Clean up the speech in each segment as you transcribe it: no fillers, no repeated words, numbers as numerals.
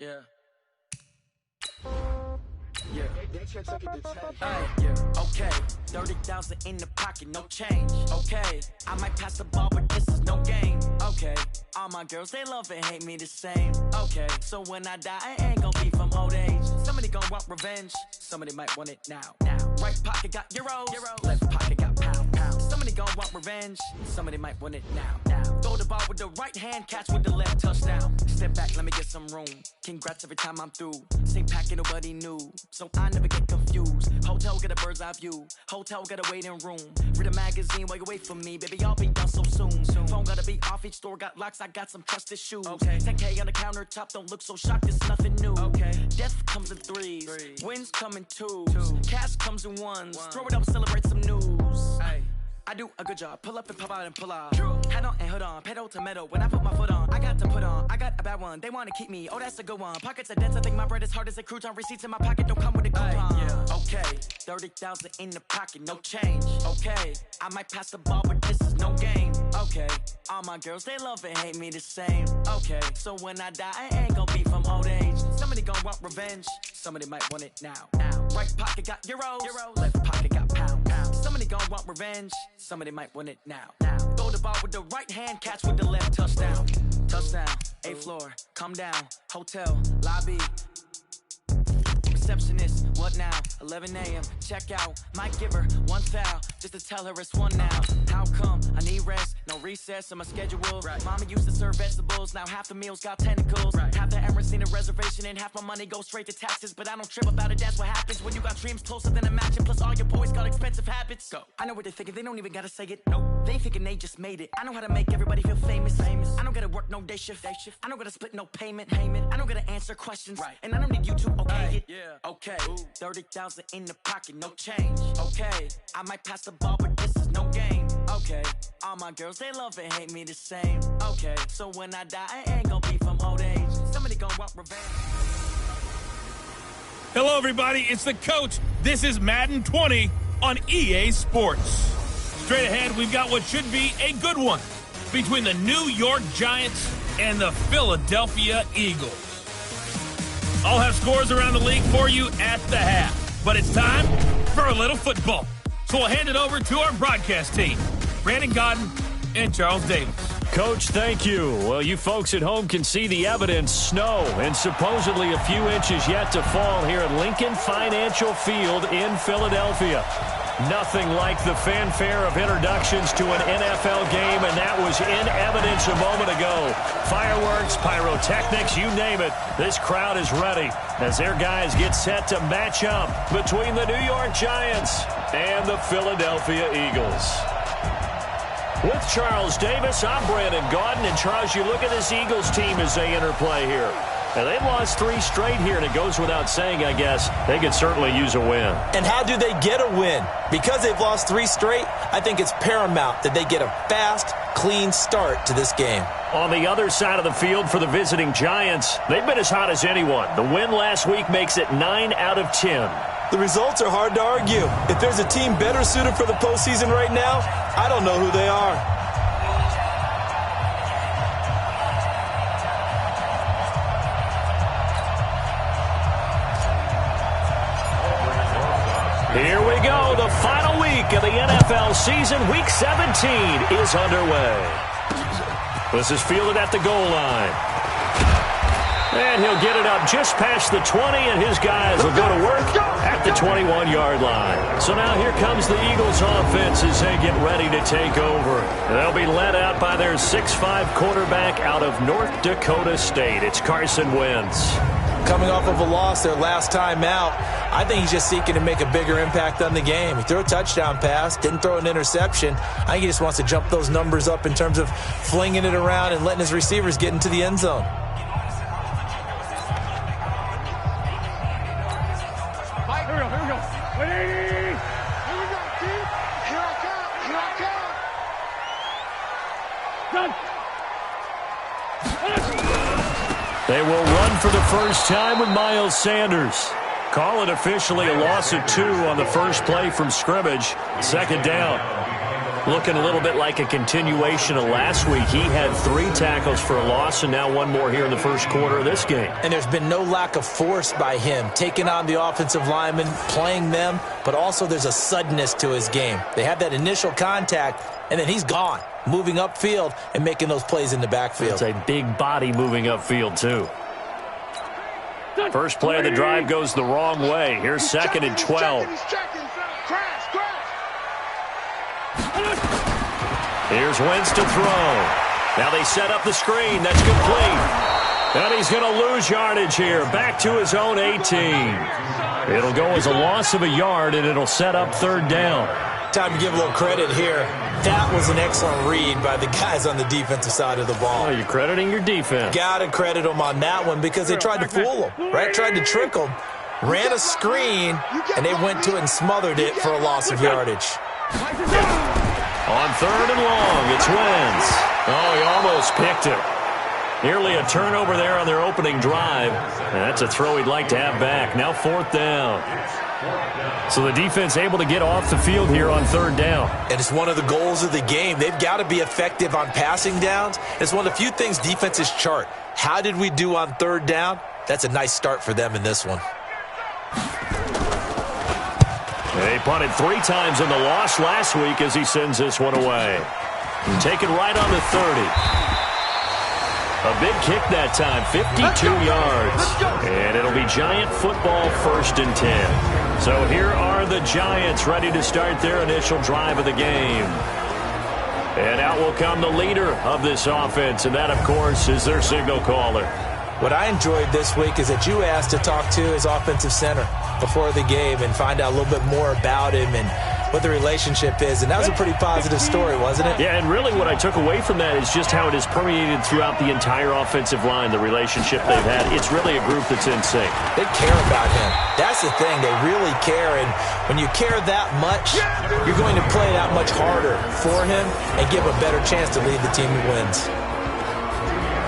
Yeah. Yeah. Yeah. Okay. 30,000 in the pocket, no change. Okay. I might pass the ball, but this is no game. Okay. All my girls, they love and hate me the same. Okay. So when I die, I ain't gonna be from old age. Somebody gonna want revenge. Somebody might want it now. Right pocket got euros. Left pocket got pound. Somebody gonna want revenge. Somebody might want it now. Throw the ball with the right hand, catch with the left, touchdown. Step back, let me get some room. Congrats every time I'm through. Same packet, nobody knew. So I never get confused. Hotel get a bird's eye view. Hotel got a waiting room. Read a magazine while you wait for me. Baby, I'll be done so soon. Phone gotta be off, each store got locks. I got some trusted shoes. Okay. 10K on the countertop, don't look so shocked, it's nothing new. Okay. Death comes in threes. Wins come in twos. Cash comes in ones. Throw it up, celebrate some news. Ay. I do a good job, pull up and pop out and pull off. Hat on and hood on, pedal to metal. When I put my foot on, I got to put on. I got a bad one, they wanna keep me. Oh, that's a good one. Pockets are dense, I think my bread is hard as a crouton. Receipts in my pocket don't come with a coupon. Yeah. Okay, 30,000 in the pocket, no change. Okay, I might pass the ball, but this is no game. Okay, all my girls, they love and hate me the same. Okay, so when I die, I ain't gonna be from old age. Somebody gonna want revenge. Somebody might want it now. Right pocket got euros. Left pocket got pound. Somebody gonna want revenge. Somebody might want it now. Throw the ball with the right hand, catch with the left, touchdown. Touchdown, 8th floor, come down, hotel, lobby. Receptionist, what now? 11 a.m., check out. Might give her one foul, just to tell her it's one now. How come? I need rest, no recess in my schedule. Right. Mama used to serve vegetables, now half the meals got tentacles. Right. Half the Emirates need a reservation and half my money goes straight to taxes. But I don't trip about it, that's what happens when you got dreams closer than a match. And plus all your boys got expensive habits. Go. I know what they're thinking, they don't even gotta say it. Nope. They ain't thinking they just made it. I know how to make everybody feel famous. I don't gotta work no day shift. I don't gotta split no payment. I don't gotta answer questions. Right. And I don't need you to okay it. Yeah. Okay, 30,000 in the pocket, no change. Okay, I might pass the ball, but this is no game. Okay, all my girls, they love and hate me the same. Okay, so when I die, I ain't gonna be from old age. Somebody gonna want revenge. Hello, everybody. It's the coach. This is Madden 20 on EA Sports. Straight ahead, we've got what should be a good one between the New York Giants and the Philadelphia Eagles. I'll have scores around the league for you at the half. But it's time for a little football. So we'll hand it over to our broadcast team, Brandon Godden and Charles Davis. Coach, thank you. Well, you folks at home can see the evidence. Snow and supposedly a few inches yet to fall here at Lincoln Financial Field in Philadelphia. Nothing like the fanfare of introductions to an NFL game, and that was in evidence a moment ago. Fireworks, pyrotechnics, you name it. This crowd is ready as their guys get set to match up between the New York Giants and the Philadelphia Eagles. With Charles Davis, I'm Brandon Gaudin. And Charles, you look at this Eagles team as they interplay here. And they've lost 3 straight here, and it goes without saying, I guess, they could certainly use a win. And how do they get a win? Because they've lost 3 straight, I think it's paramount that they get a fast, clean start to this game. On the other side of the field for the visiting Giants, they've been as hot as anyone. The win last week makes it 9 out of 10. The results are hard to argue. If there's a team better suited for the postseason right now, I don't know who they are. Here we go. The final week of the NFL season. Week 17 is underway. This is fielded at the goal line. And he'll get it up just past the 20, and his guys will go to work at the 21-yard line. So now here comes the Eagles offense as they get ready to take over. They'll be led out by their 6'5 quarterback out of North Dakota State. It's Carson Wentz. Coming off of a loss their last time out, I think he's just seeking to make a bigger impact on the game. He threw a touchdown pass, didn't throw an interception. I think he just wants to jump those numbers up in terms of flinging it around and letting his receivers get into the end zone. They will run for the first time with Miles Sanders. Call it officially a loss of 2 on the first play from scrimmage. Second down. Looking a little bit like a continuation of last week. He had 3 tackles for a loss and now 1 more here in the first quarter of this game. And there's been no lack of force by him, taking on the offensive linemen, playing them, but also there's a suddenness to his game. They have that initial contact, and then he's gone, moving upfield and making those plays in the backfield. It's a big body moving upfield, too. First play of the drive goes the wrong way. Here's 2nd and 12. Here's Wentz to throw. Now they set up the screen. That's complete. And he's going to lose yardage here. Back to his own 18. It'll go as a loss of a yard, and it'll set up 3rd down. Time to give a little credit here. That was an excellent read by the guys on the defensive side of the ball. Oh, you're crediting your defense. Got to credit them on that one because they tried to fool them, right? Tried to trick them. Ran a screen, and they went to it and smothered it for a loss of yardage. On 3rd and long, it's Wentz. Oh, he almost picked it. Nearly a turnover there on their opening drive. And that's a throw he'd like to have back. Now 4th down. So the defense able to get off the field here on 3rd down. And it's one of the goals of the game. They've got to be effective on passing downs. It's one of the few things defenses chart. How did we do on 3rd down? That's a nice start for them in this one. They punted 3 times in the loss last week as he sends this one away. Taken right on the 30. A big kick that time, 52 yards. And it'll be Giant football, 1st and 10. So here are the Giants ready to start their initial drive of the game. And out will come the leader of this offense, and that, of course, is their signal caller. What I enjoyed this week is that you asked to talk to his offensive center before the game and find out a little bit more about him and what the relationship is. And that was a pretty positive story, wasn't it? Yeah, and really what I took away from that is just how it has permeated throughout the entire offensive line, the relationship they've had. It's really a group that's in sync. They care about him. That's the thing. They really care. And when you care that much, you're going to play that much harder for him and give a better chance to lead the team who wins.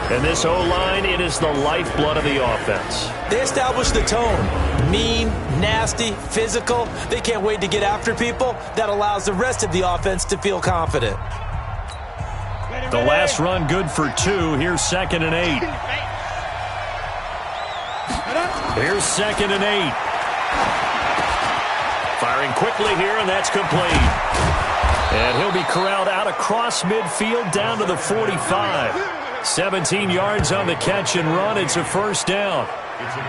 And this O-line, it is the lifeblood of the offense. They establish the tone. Mean, nasty, physical. They can't wait to get after people. That allows the rest of the offense to feel confident. The last run good for 2. Here's 2nd and 8. Here's 2nd and 8. Firing quickly here, and that's complete. And he'll be corralled out across midfield down to the 45. 17 yards on the catch and run. It's a 1st down.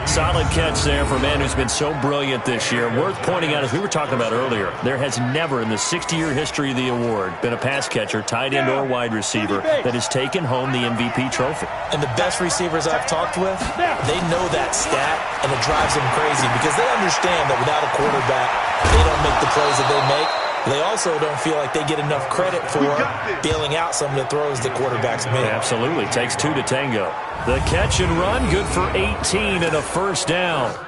Solid catch there for a man who's been so brilliant this year. Worth pointing out, as we were talking about earlier, there has never in the 60-year history of the award been a pass catcher, tight end, or wide receiver that has taken home the MVP trophy. And the best receivers I've talked with, they know that stat, and it drives them crazy because they understand that without a quarterback, they don't make the plays that they make. They also don't feel like they get enough credit for bailing out some of the throws the quarterbacks make. Absolutely. Takes 2 to tango. The catch and run, good for 18 and a 1st down.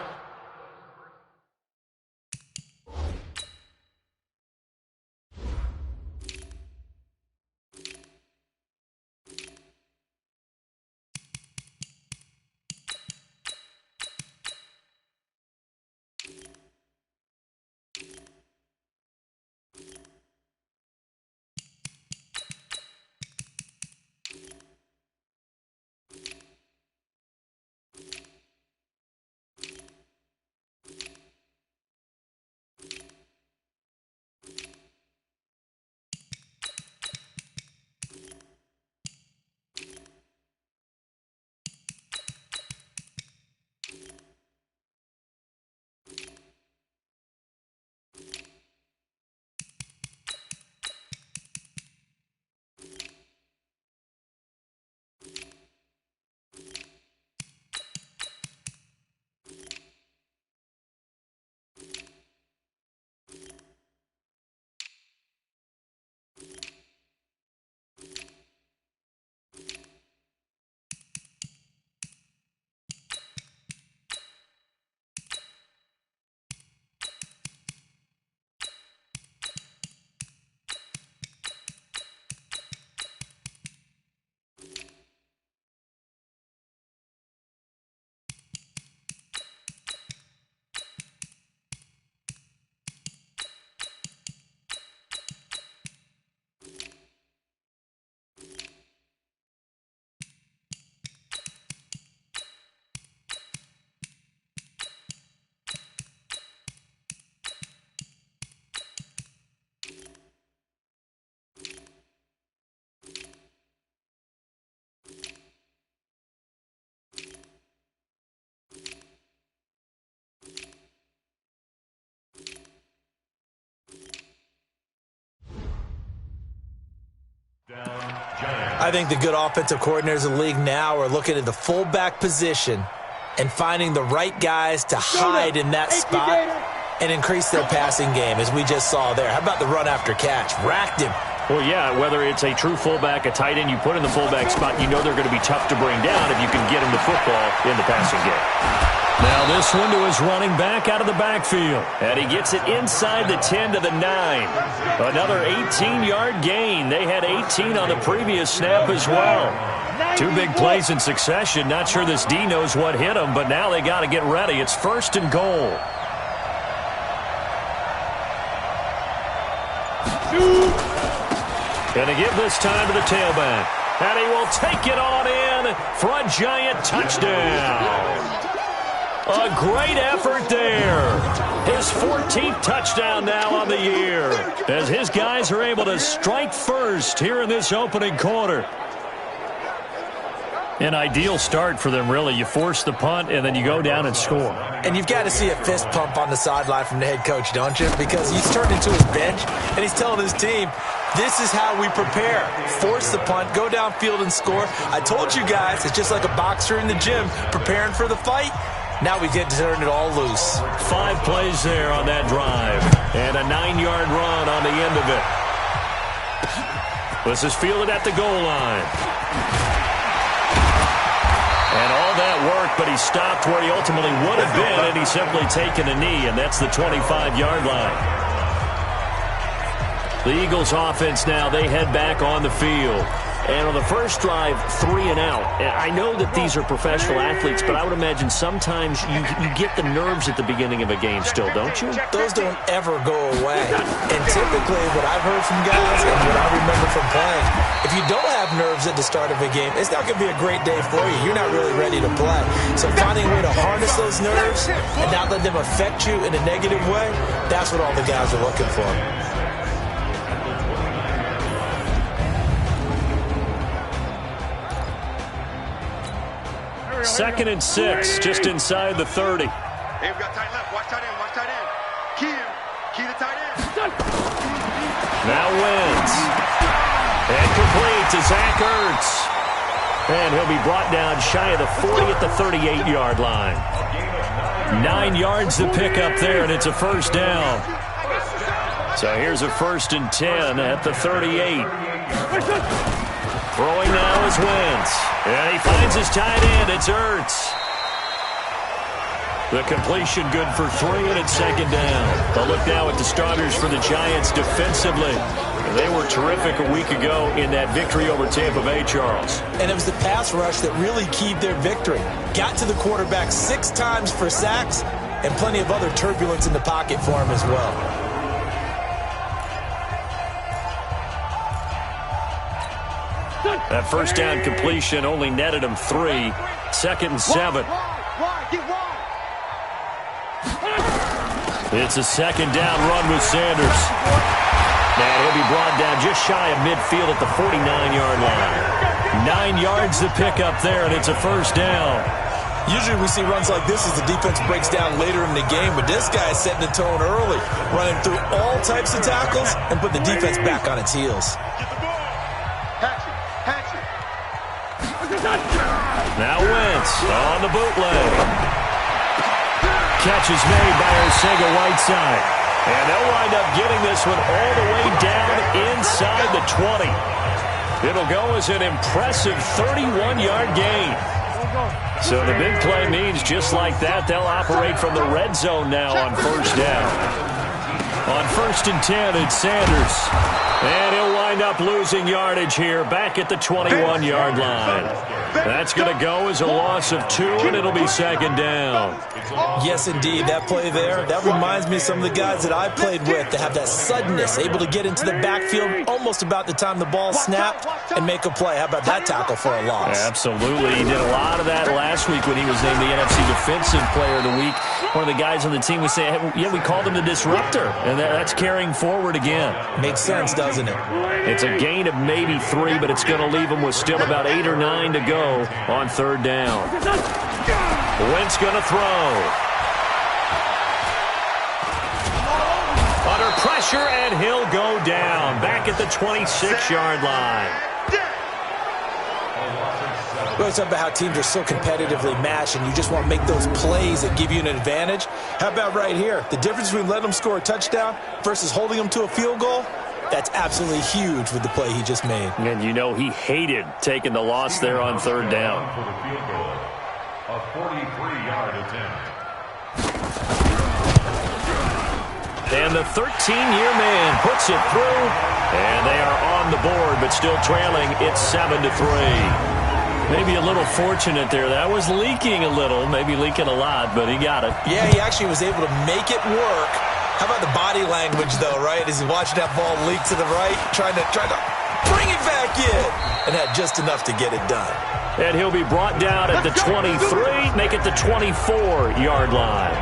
I think the good offensive coordinators in the league now are looking at the fullback position and finding the right guys to hide in that spot and increase their passing game, as we just saw there. How about the run after catch? Racked him. Well, yeah, whether it's a true fullback, a tight end you put in the fullback spot, you know they're going to be tough to bring down if you can get him the football in the passing game. Now this one to his running back out of the backfield. And he gets it inside the 10 to the 9. Another 18-yard gain. They had 18 on the previous snap as well. 2 big plays in succession. Not sure this D knows what hit him, but now they got to get ready. It's 1st and goal. And they give this time to the tailback. And he will take it on in for a giant touchdown. A great effort there. His 14th touchdown now on the year, as his guys are able to strike first here in this opening quarter. An ideal start for them, really. You force the punt, and then you go down and score. And you've got to see a fist pump on the sideline from the head coach, don't you? Because he's turned into his bench, and he's telling his team, this is how we prepare. Force the punt, go downfield and score. I told you guys, it's just like a boxer in the gym preparing for the fight. Now we get to turn it all loose. 5 plays there on that drive, and a 9-yard run on the end of it. This is fielded at the goal line. And all that work, but he stopped where he ultimately would have been, and he's simply taken a knee, and that's the 25-yard line. The Eagles offense now, they head back on the field. And on the first drive, 3 and out. I know that these are professional athletes, but I would imagine sometimes you get the nerves at the beginning of a game still, don't you? Those don't ever go away. And typically what I've heard from guys and what I remember from playing, if you don't have nerves at the start of a game, it's not going to be a great day for you. You're not really ready to play. So finding a way to harness those nerves and not let them affect you in a negative way, that's what all the guys are looking for. 2nd and 6, just inside the 30. Hey, we got tight left. Watch tight end. Watch tight end. Key to tight end. Now wins. And complete to Zach Ertz. And he'll be brought down shy of the 40 at the 38-yard line. 9 yards to pick up there, and it's a first down. So here's a 1st and 10 at the 38. Throwing now is Wentz. And he finds his tight end. It's Ertz. The completion good for 3, and it's 2nd down. A look now at the starters for the Giants defensively. They were terrific a week ago in that victory over Tampa Bay, Charles. And it was the pass rush that really keyed their victory. Got to the quarterback 6 times for sacks and plenty of other turbulence in the pocket for him as well. That first down completion only netted him 3. 2nd and 7. It's a 2nd down run with Sanders. And he'll be brought down just shy of midfield at the 49-yard line. 9 yards to pick up there, and it's a first down. Usually we see runs like this as the defense breaks down later in the game, but this guy is setting the tone early, running through all types of tackles and putting the defense back on its heels. Now Wentz on the bootleg. Catch is made by Arcega-Whiteside. And they'll wind up getting this one all the way down inside the 20. It'll go as an impressive 31-yard gain. So the big play means just like that, they'll operate from the red zone now on first down. On 1st and 10, it's Sanders. And he'll wind up losing yardage here back at the 21-yard line. That's going to go as a loss of 2, and it'll be 2nd down. Yes, indeed. That play there, that reminds me of some of the guys that I played with that have that suddenness, able to get into the backfield almost about the time the ball snapped and make a play. How about that tackle for a loss? Absolutely. He did a lot of that last week when he was named the NFC Defensive Player of the Week. One of the guys on the team was saying, yeah, we called him the disruptor, and that's carrying forward again. Makes sense, doesn't it? It's a gain of maybe 3, but it's going to leave him with still about 8 or 9 to go on 3rd down. Wentz going to throw. Under pressure, and he'll go down back at the 26-yard line. We always talk about how teams are so competitively matched and you just want to make those plays that give you an advantage. How about right here? The difference between letting them score a touchdown versus holding them to a field goal, that's absolutely huge with the play he just made. And you know he hated taking the loss there on third down. For the field goal, a 43-yard attempt. And the 13-year man puts it through, and they are on the board, but still trailing. It's 7-3. Maybe a little fortunate there. That was leaking a little, maybe leaking a lot, but he got it. Yeah, he actually was able to make it work. How about the body language, though, right? As he watched that ball leak to the right, trying to bring it back in, and had just enough to get it done. And he'll be brought down at the 23, make it the 24-yard line.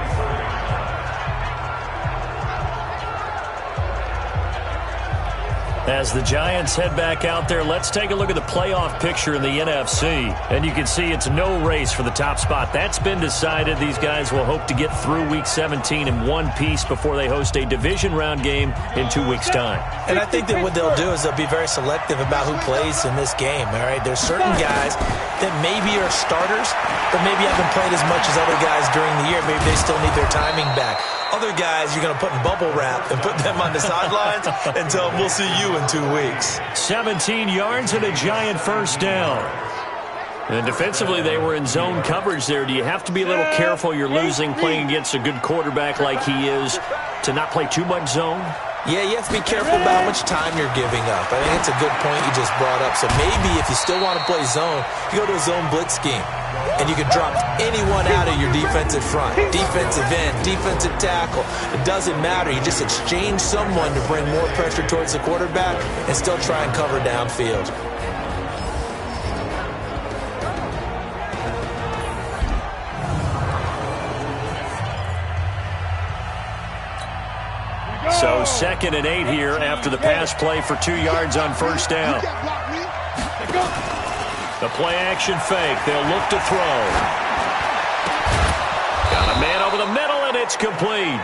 As the Giants head back out there, let's take a look at the playoff picture in the NFC. And you can see it's no race for the top spot. That's been decided. These guys will hope to get through Week 17 in one piece before they host a division round game in 2 weeks' time. And I think that what they'll do is they'll be very selective about who plays in this game, all right? There's certain guys that maybe are starters, but maybe haven't played as much as other guys during the year. Maybe they still need their timing back. Other guys you're going to put in bubble wrap and put them on the sidelines and tell them we'll see you in 2 weeks. 17 yards and a Giant first down. And defensively, they were in zone coverage there. Do you have to be a little careful? You're losing playing against a good quarterback like he is to not play too much zone? Yeah, you have to be careful about how much time you're giving up. I think it's a good point you just brought up. So maybe if you still want to play zone, you go to a zone blitz scheme. And you can drop anyone out of your defensive front, defensive end, defensive tackle. It doesn't matter. You just exchange someone to bring more pressure towards the quarterback and still try and cover downfield. So 2nd and 8 here after the pass play for 2 yards on first down. The play-action fake. They'll look to throw. Got a man over the middle, and it's complete.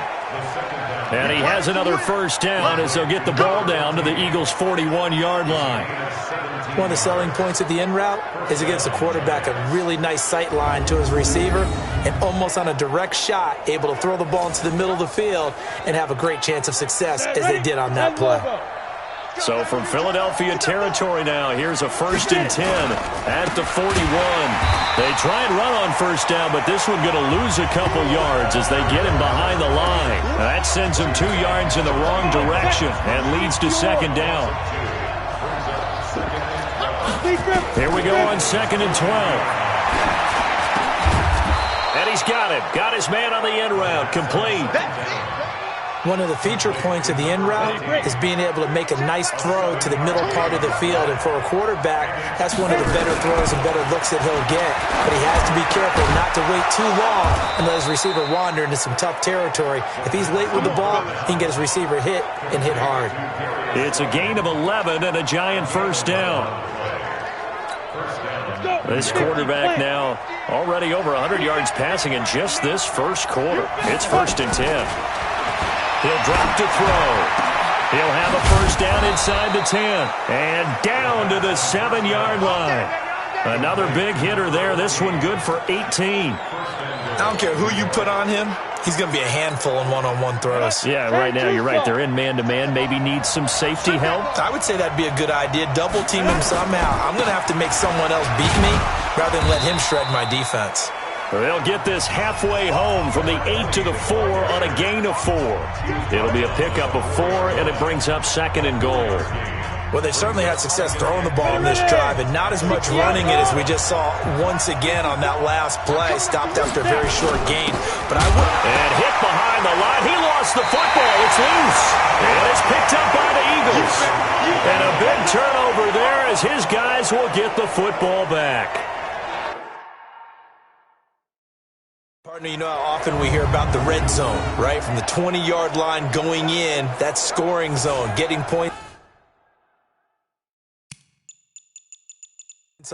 And he has another first down as they'll get the ball down to the Eagles' 41-yard line. One of the selling points of the in route is it gives the quarterback a really nice sight line to his receiver and almost on a direct shot able to throw the ball into the middle of the field and have a great chance of success as they did on that play. So from Philadelphia territory now, here's a 1st and 10 at the 41. They try and run on first down, but this one going to lose a couple yards as they get him behind the line. That sends him 2 yards in the wrong direction and leads to 2nd down. Here we go on 2nd and 12. And he's got it. Got his man on the end route. Complete. One of the feature points of the in route is being able to make a nice throw to the middle part of the field. And for a quarterback, that's one of the better throws and better looks that he'll get. But he has to be careful not to wait too long and let his receiver wander into some tough territory. If he's late with the ball, he can get his receiver hit and hit hard. It's a gain of 11 and a Giant first down. This quarterback now already over 100 yards passing in just this first quarter. It's 1st and 10. He'll drop to throw. He'll have a first down inside the 10. And down to the 7-yard line. Another big hitter there. This one good for 18. I don't care who you put on him. He's going to be a handful in one-on-one throws. Yeah, right now you're right. They're in man-to-man. Maybe needs some safety help. I would say that'd be a good idea. Double team him somehow. I'm going to have to make someone else beat me rather than let him shred my defense. They'll get this halfway home from the 8 to the 4 on a gain of 4. It'll be a pickup of 4, and it brings up 2nd and goal. Well, they certainly had success throwing the ball in this drive, and not as much running it as we just saw once again on that last play. Stopped after a very short gain. But I would. And hit behind the line. He lost the football. It's loose. And it's picked up by the Eagles. And a big turnover there as his guys will get the football back. Partner, you know how often we hear about the red zone, right? From the 20-yard line going in, that's scoring zone, getting points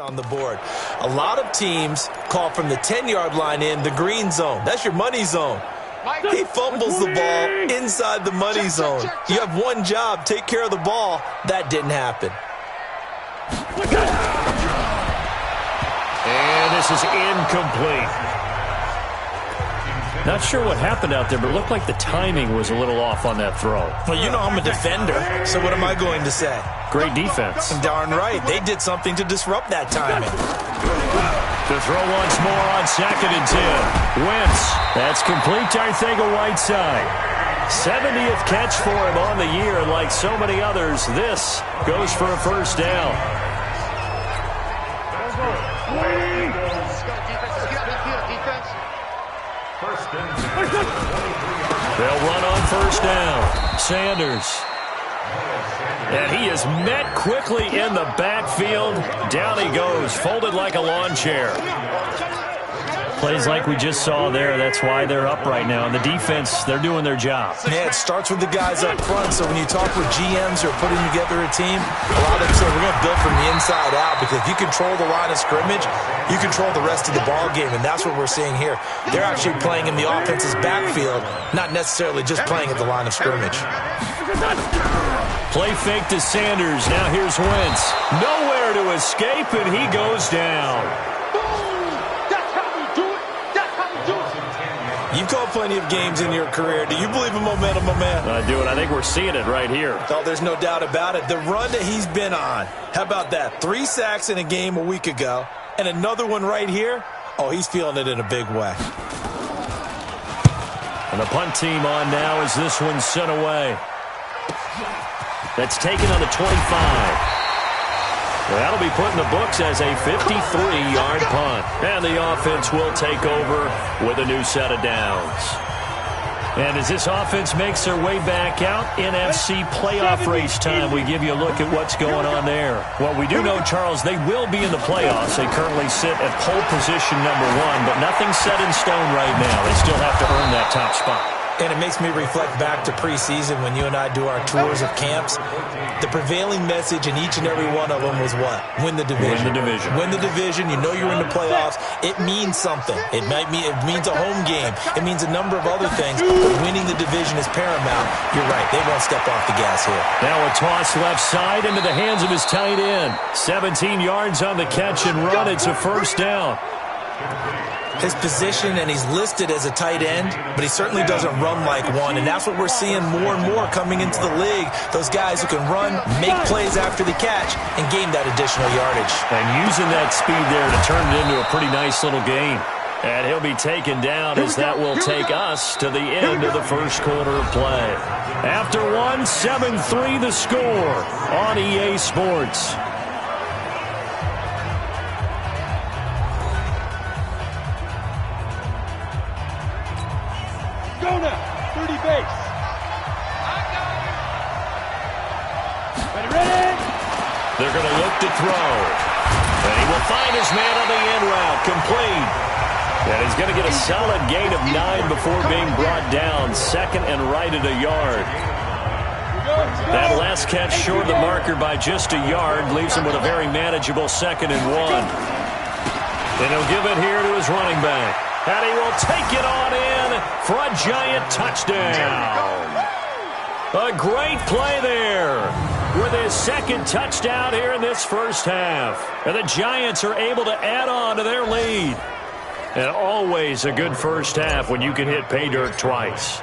on the board. A lot of teams call from the 10-yard line in the green zone. That's your money zone. He fumbles the ball inside the money zone. You have one job, take care of the ball. That didn't happen. pass is incomplete. Not sure what happened out there, but it looked like the timing was a little off on that throw. Well, you know I'm a defender, so what am I going to say? Great defense. Darn right. They did something to disrupt that timing. To throw once more on 2nd and 10. Wentz. That's complete to Arcega-Whiteside. 70th catch for him on the year, and like so many others, this goes for a first down. They'll run on first down. Sanders. And he is met quickly in the backfield. Down he goes, folded like a lawn chair. Plays like we just saw there. That's why they're up right now. And the defense, they're doing their job. Yeah, it starts with the guys up front. So when you talk with GMs who are putting together a team, a lot of them say we're going to build from the inside out, because if you control the line of scrimmage, you control the rest of the ball game, and that's what we're seeing here. They're actually playing in the offense's backfield, not necessarily just playing at the line of scrimmage. Play fake to Sanders. Now here's Wentz. Nowhere to escape, and he goes down. You've called plenty of games in your career. Do you believe in momentum, my man? I do, and I think we're seeing it right here. Oh, there's no doubt about it. The run that he's been on, how about that? 3 sacks in a game a week ago, and another one right here. Oh, he's feeling it in a big way. And the punt team on now as this one's sent away. That's taken on the 25. Well, that'll be put in the books as a 53-yard punt. And the offense will take over with a new set of downs. And as this offense makes their way back out, NFC playoff race time, we give you a look at what's going on there. Well, we do know, Charles, they will be in the playoffs. They currently sit at pole position number 1, but nothing's set in stone right now. They still have to earn that top spot. And it makes me reflect back to preseason when you and I do our tours of camps. The prevailing message in each and every one of them was what? Win the division. Win the division. Win the division. You know you're in the playoffs. It means something. It means a home game. It means a number of other things. But winning the division is paramount. You're right. They won't step off the gas here. Now a toss left side into the hands of his tight end. 17 yards on the catch and run. It's a first down. His position, and he's listed as a tight end, but he certainly doesn't run like one, and that's what we're seeing more and more coming into the league. Those guys who can run, make plays after the catch, and gain that additional yardage. And using that speed there to turn it into a pretty nice little gain. And he'll be taken down as that will take us to the end of the first quarter of play. After one, 7-3 the score on EA Sports. They're going to look to throw. And he will find his man on the end route. Complete. And he's going to get a solid gain of 9 before being brought down. 2nd and right at a yard. That last catch short of the marker by just a yard leaves him with a very manageable 2nd and 1. And he'll give it here to his running back. And he will take it on in for a giant touchdown. A great play there with his 2nd touchdown here in this first half. And the Giants are able to add on to their lead. And always a good first half when you can hit pay dirt twice.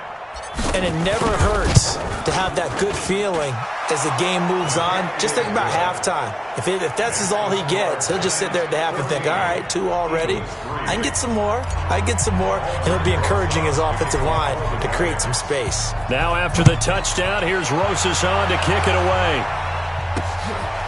And it never hurts to have that good feeling as the game moves on. Just think about halftime. If that's all he gets, he'll just sit there at the half and think, all right, 2 already. I can get some more. And he'll be encouraging his offensive line to create some space. Now after the touchdown, here's Rosas on to kick it away.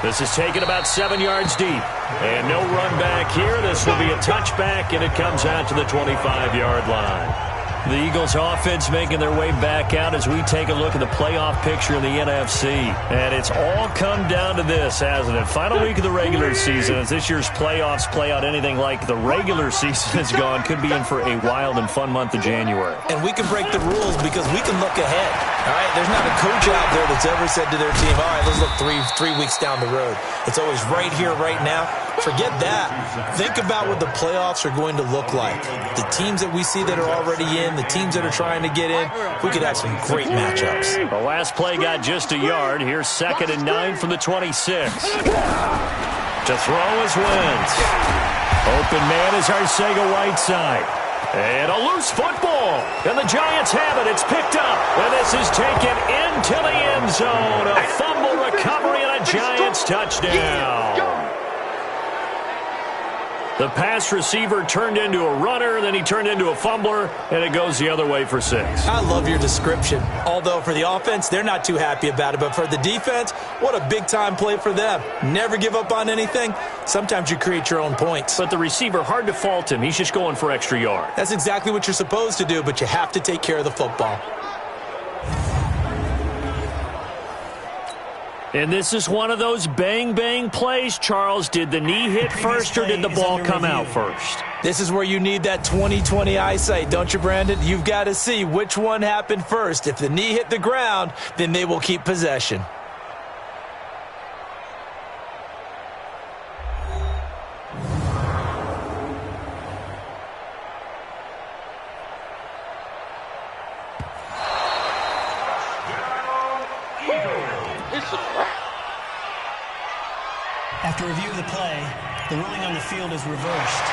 This is taken about 7 yards deep. And no run back here. This will be a touchback, and it comes out to the 25-yard line. The Eagles offense making their way back out as we take a look at the playoff picture in the NFC. And it's all come down to this, hasn't it? Final week of the regular season. As this year's playoffs play out anything like the regular season has gone, could be in for a wild and fun month of January. And we can break the rules because we can look ahead. All right, there's not a coach out there that's ever said to their team, all right, let's look three weeks down the road. It's always right here, right now. Forget that. Think about what the playoffs are going to look like. The teams that we see that are already in, the teams that are trying to get in, we could have some great matchups. The last play got just a yard. Here's 2nd and 9 from the 26. To throw is Wentz. Open man is Arcega-Whiteside. And a loose football. And the Giants have it. It's picked up. And this is taken into the end zone. A fumble recovery and a Giants touchdown. The pass receiver turned into a runner, then he turned into a fumbler, and it goes the other way for 6. I love your description. Although for the offense, they're not too happy about it. But for the defense, what a big-time play for them. Never give up on anything. Sometimes you create your own points. But the receiver, hard to fault him. He's just going for extra yard. That's exactly what you're supposed to do, but you have to take care of the football. And this is one of those bang-bang plays, Charles. Did the knee hit first or did the ball come out first? This is where you need that 20/20 eyesight, don't you, Brandon? You've got to see which one happened first. If the knee hit the ground, then they will keep possession. After review of the play, the ruling on the field is reversed.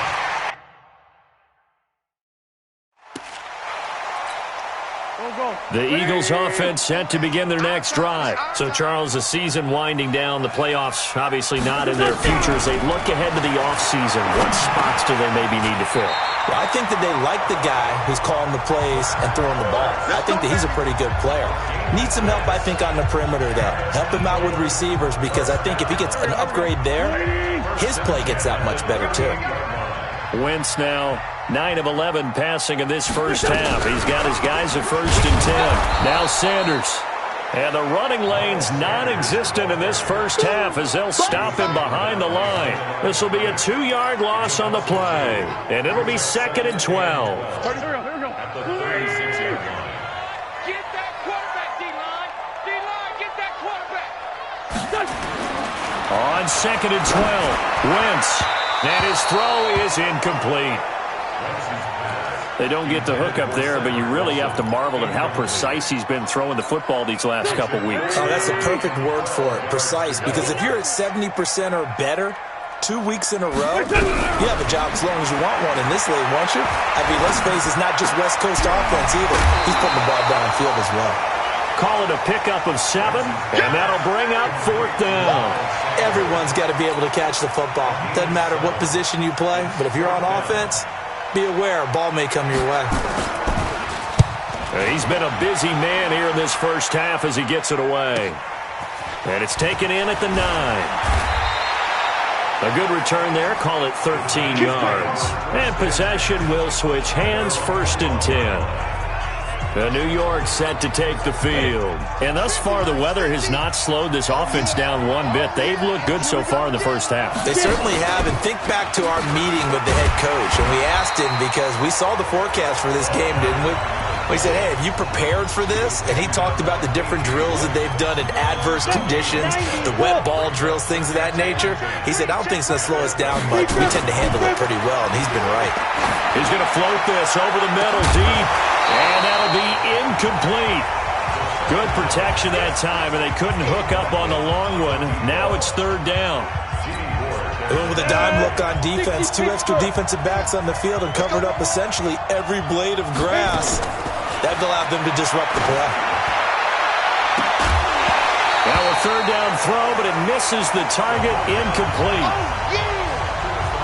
The Eagles offense set to begin their next drive. So, Charles, the season winding down, the playoffs obviously not in their future. As they look ahead to the offseason, what spots do they maybe need to fill? Well, I think that they like the guy who's calling the plays and throwing the ball. I think that he's a pretty good player. Needs some help, I think, on the perimeter, though. Help him out with receivers, because I think if he gets an upgrade there, his play gets that much better, too. Wentz now 9 of 11 passing in this first half. He's got his guys at 1st and 10. Now Sanders. And the running lane's non-existent in this first half as they'll stop him behind the line. This will be a 2-yard loss on the play. And it'll be 2nd and 12. At the 36-yard line. Get that quarterback, D-line. D-line, get that quarterback. On 2nd and 12, Wentz. And his throw is incomplete. They don't get the hook up there, but you really have to marvel at how precise he's been throwing the football these last couple weeks. Oh, that's the perfect word for it, precise. Because if you're at 70% or better 2 weeks in a row, you have a job as long as you want one in this league, won't you? I mean, let's face it, it's not just West Coast offense either. He's putting the ball downfield as well. Call it a pickup of 7, and that'll bring up 4th down. Everyone's got to be able to catch the football. Doesn't matter what position you play, but if you're on offense, be aware a ball may come your way. He's been a busy man here in this first half as he gets it away. And it's taken in at the 9. A good return there. Call it 13 yards. And possession will switch hands. 1st and 10. New York set to take the field. And thus far, the weather has not slowed this offense down one bit. They've looked good so far in the first half. They certainly have. And think back to our meeting with the head coach. And we asked him, because we saw the forecast for this game, didn't we? We said, hey, have you prepared for this? And he talked about the different drills that they've done in adverse conditions, the wet ball drills, things of that nature. He said, I don't think it's going to slow us down much. We tend to handle it pretty well, and he's been right. He's going to float this over the middle deep, and that'll be incomplete. Good protection that time, and they couldn't hook up on the long one. Now it's 3rd down. With a dime look on defense, 2 extra defensive backs on the field and covered up essentially every blade of grass. That allowed them to disrupt the play. Now a 3rd down throw, but it misses the target, incomplete.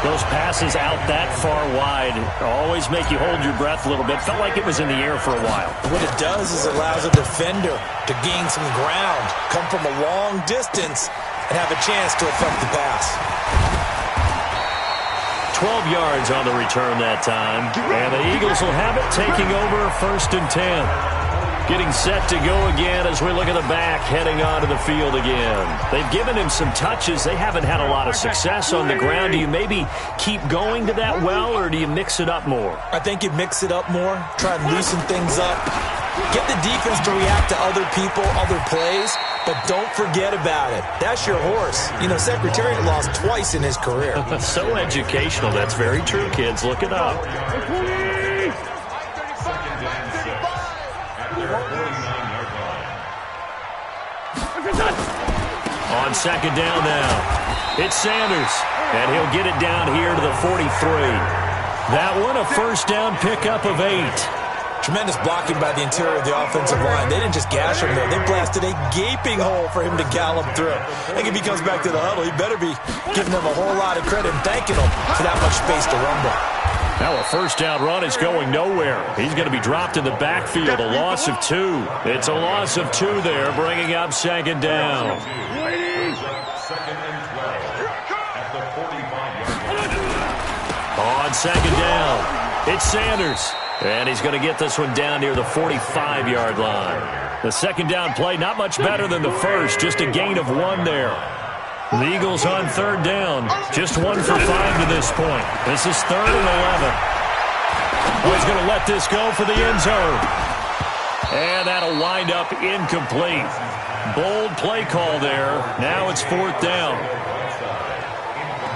Those passes out that far wide always make you hold your breath a little bit. Felt like it was in the air for a while. What it does is allows a defender to gain some ground, come from a long distance, and have a chance to affect the pass. 12 yards on the return that time. And the Eagles will have it, taking over 1st and 10. Getting set to go again as we look at the back, heading onto the field again. They've given him some touches. They haven't had a lot of success on the ground. Do you maybe keep going to that well, or do you mix it up more? I think you mix it up more, try and loosen things up. Get the defense to react to other people, other plays, but don't forget about it. That's your horse. You know, Secretariat lost twice in his career. So educational. That's very true, kids. Look it up. On 2nd down now, it's Sanders. And he'll get it down here to the 43. That one, a first down pickup of 8. Tremendous blocking by the interior of the offensive line. They didn't just gash him there. They blasted a gaping hole for him to gallop through. I think if he comes back to the huddle, he better be giving them a whole lot of credit and thanking them for that much space to rumble. Now a first down run is going nowhere. He's going to be dropped in the backfield, a loss of 2. It's a loss of 2 there, bringing up second down. Second and 12 at the 45-yard line. On second down, it's Sanders. And he's going to get this one down near the 45-yard line. The second down play, not much better than the first, just a gain of 1 there. The Eagles on third down, just 1 for 5 to this point. This is 3rd and 11. Oh, he's going to let this go for the end zone. And that'll wind up incomplete. Bold play call there. Now it's 4th down.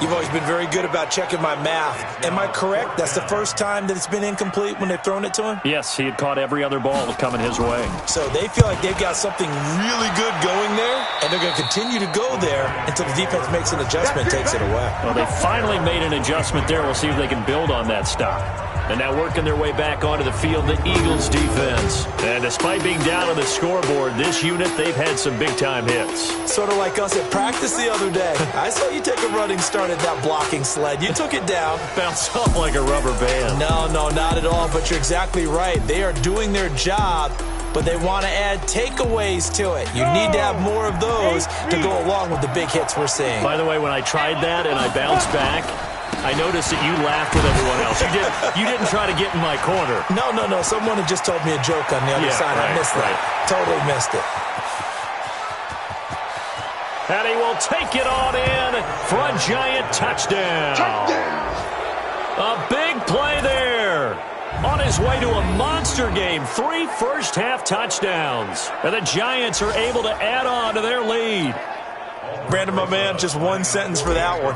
You've always been very good about checking my math. Am I correct? That's the first time that it's been incomplete when they've thrown it to him? Yes, he had caught every other ball coming his way. So they feel like they've got something really good going there, and they're going to continue to go there until the defense makes an adjustment and takes it away. Well, they finally made an adjustment there. We'll see if they can build on that stop. And now working their way back onto the field, the Eagles defense. And despite being down on the scoreboard, this unit, they've had some big-time hits. Sort of like us at practice the other day. I saw you take a running start at that blocking sled. You took it down. Bounced off like a rubber band. No, not at all, but you're exactly right. They are doing their job, but they want to add takeaways to it. You need to have more of those to go along with the big hits we're seeing. By the way, when I tried that and I bounced back, I noticed that you laughed with everyone else. You didn't try to get in my corner. No. Someone had just told me a joke on the other side. Right, I missed that. Totally missed it. And he will take it on in for a giant touchdown. A big play there. On his way to a monster game. 3 first-half touchdowns. And the Giants are able to add on to their lead. Brandon, my man, just one sentence for that one.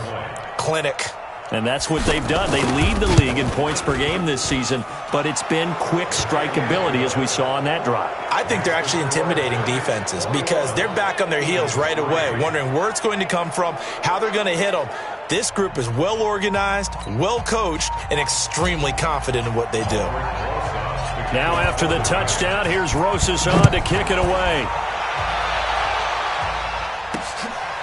Clinic. And that's what they've done. They lead the league in points per game this season, but it's been quick strike ability as we saw on that drive. I think they're actually intimidating defenses because they're back on their heels right away, wondering where it's going to come from, how they're going to hit them. This group is well organized, well coached, and extremely confident in what they do. Now after the touchdown, here's Rosas on to kick it away.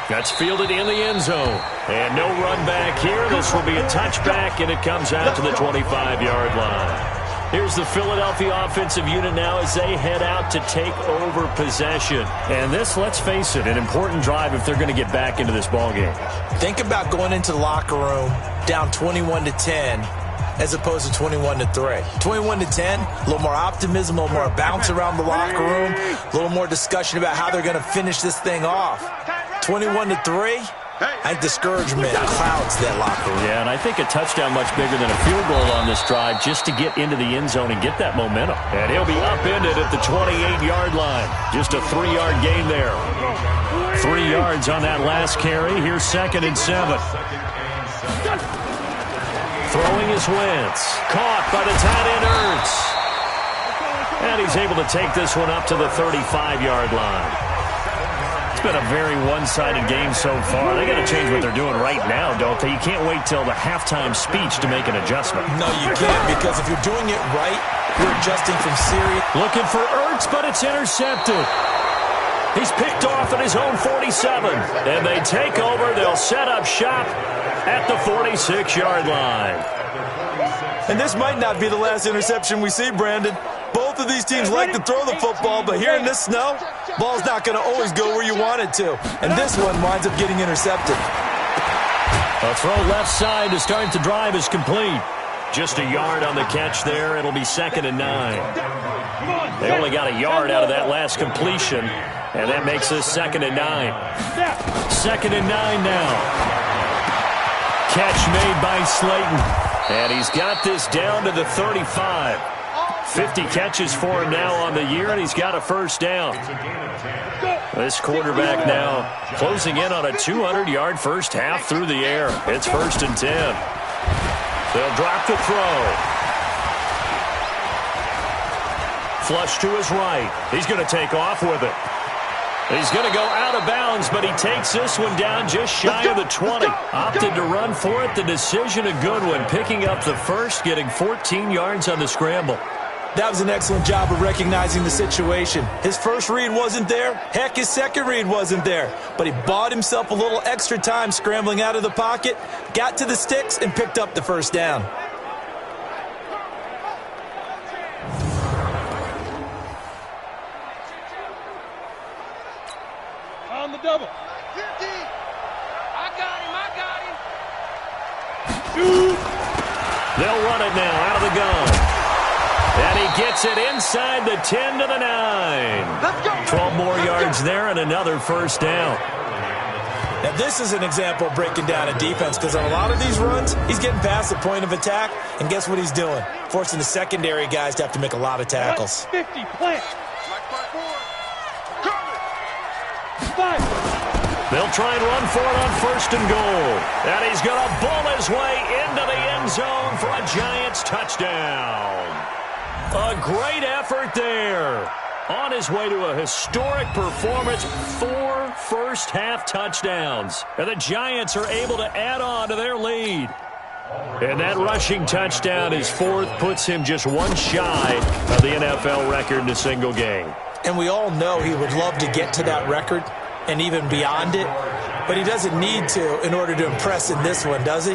That's fielded in the end zone. And no run back here. This will be a touchback, and it comes out to the 25-yard line. Here's the Philadelphia offensive unit now as they head out to take over possession. And this, let's face it, an important drive if they're going to get back into this ballgame. Think about going into the locker room down 21-10 as opposed to 21-3. 21-10, a little more optimism, a little more bounce around the locker room, a little more discussion about how they're going to finish this thing off. 21-3, I think discouragement clouds that locker room. Yeah, and I think a touchdown much bigger than a field goal on this drive just to get into the end zone and get that momentum. And he'll be upended at the 28-yard line. Just a 3-yard gain there. 3 yards on that last carry. Here's 2nd and 7. Throwing is Wentz. Caught by the tight end Ertz. And he's able to take this one up to the 35-yard line. It's been a very one-sided game so far. They got to change what they're doing right now, don't they? You can't wait till the halftime speech to make an adjustment. No, you can't, because if you're doing it right, you're adjusting from series. Looking for Ertz, but it's intercepted. He's picked off at his own 47. And they take over. They'll set up shop at the 46-yard line. And this might not be the last interception we see, Brandon. Both of these teams like to throw the football, but here in this snow, ball's not going to always go where you want it to. And this one winds up getting intercepted. A throw left side to start the drive is complete. Just a yard on the catch there. It'll be 2nd and 9. They only got a yard out of that last completion, and that makes this 2nd and 9. 2nd and 9 now. Catch made by Slayton. And he's got this down to the 35. 50 catches for him now on the year, and he's got a first down. This quarterback now closing in on a 200-yard first half through the air. It's 1st and 10. They'll drop the throw. Flush to his right. He's going to take off with it. He's going to go out of bounds, but he takes this one down just shy of the 20. Opted to run for it. The decision a good one. Picking up the first, getting 14 yards on the scramble. That was an excellent job of recognizing the situation. His first read wasn't there. Heck, his second read wasn't there. But he bought himself a little extra time scrambling out of the pocket, got to the sticks, and picked up the first down. On the double. 50. I got him. They'll run it now out of the gun. And he gets it inside the 10 to the 9. Let's go. 12 more yards there and another first down. Now, this is an example of breaking down a defense because on a lot of these runs, he's getting past the point of attack, and guess what he's doing? Forcing the secondary guys to have to make a lot of tackles. 50, plant. They'll try and run for it on first and goal. And he's going to bull his way into the end zone for a Giants touchdown. A great effort there. On his way to a historic performance, 4 first-half touchdowns. And the Giants are able to add on to their lead. And that rushing touchdown, his 4th, puts him just one shy of the NFL record in a single game. And we all know he would love to get to that record and even beyond it, but he doesn't need to in order to impress in this one, does he?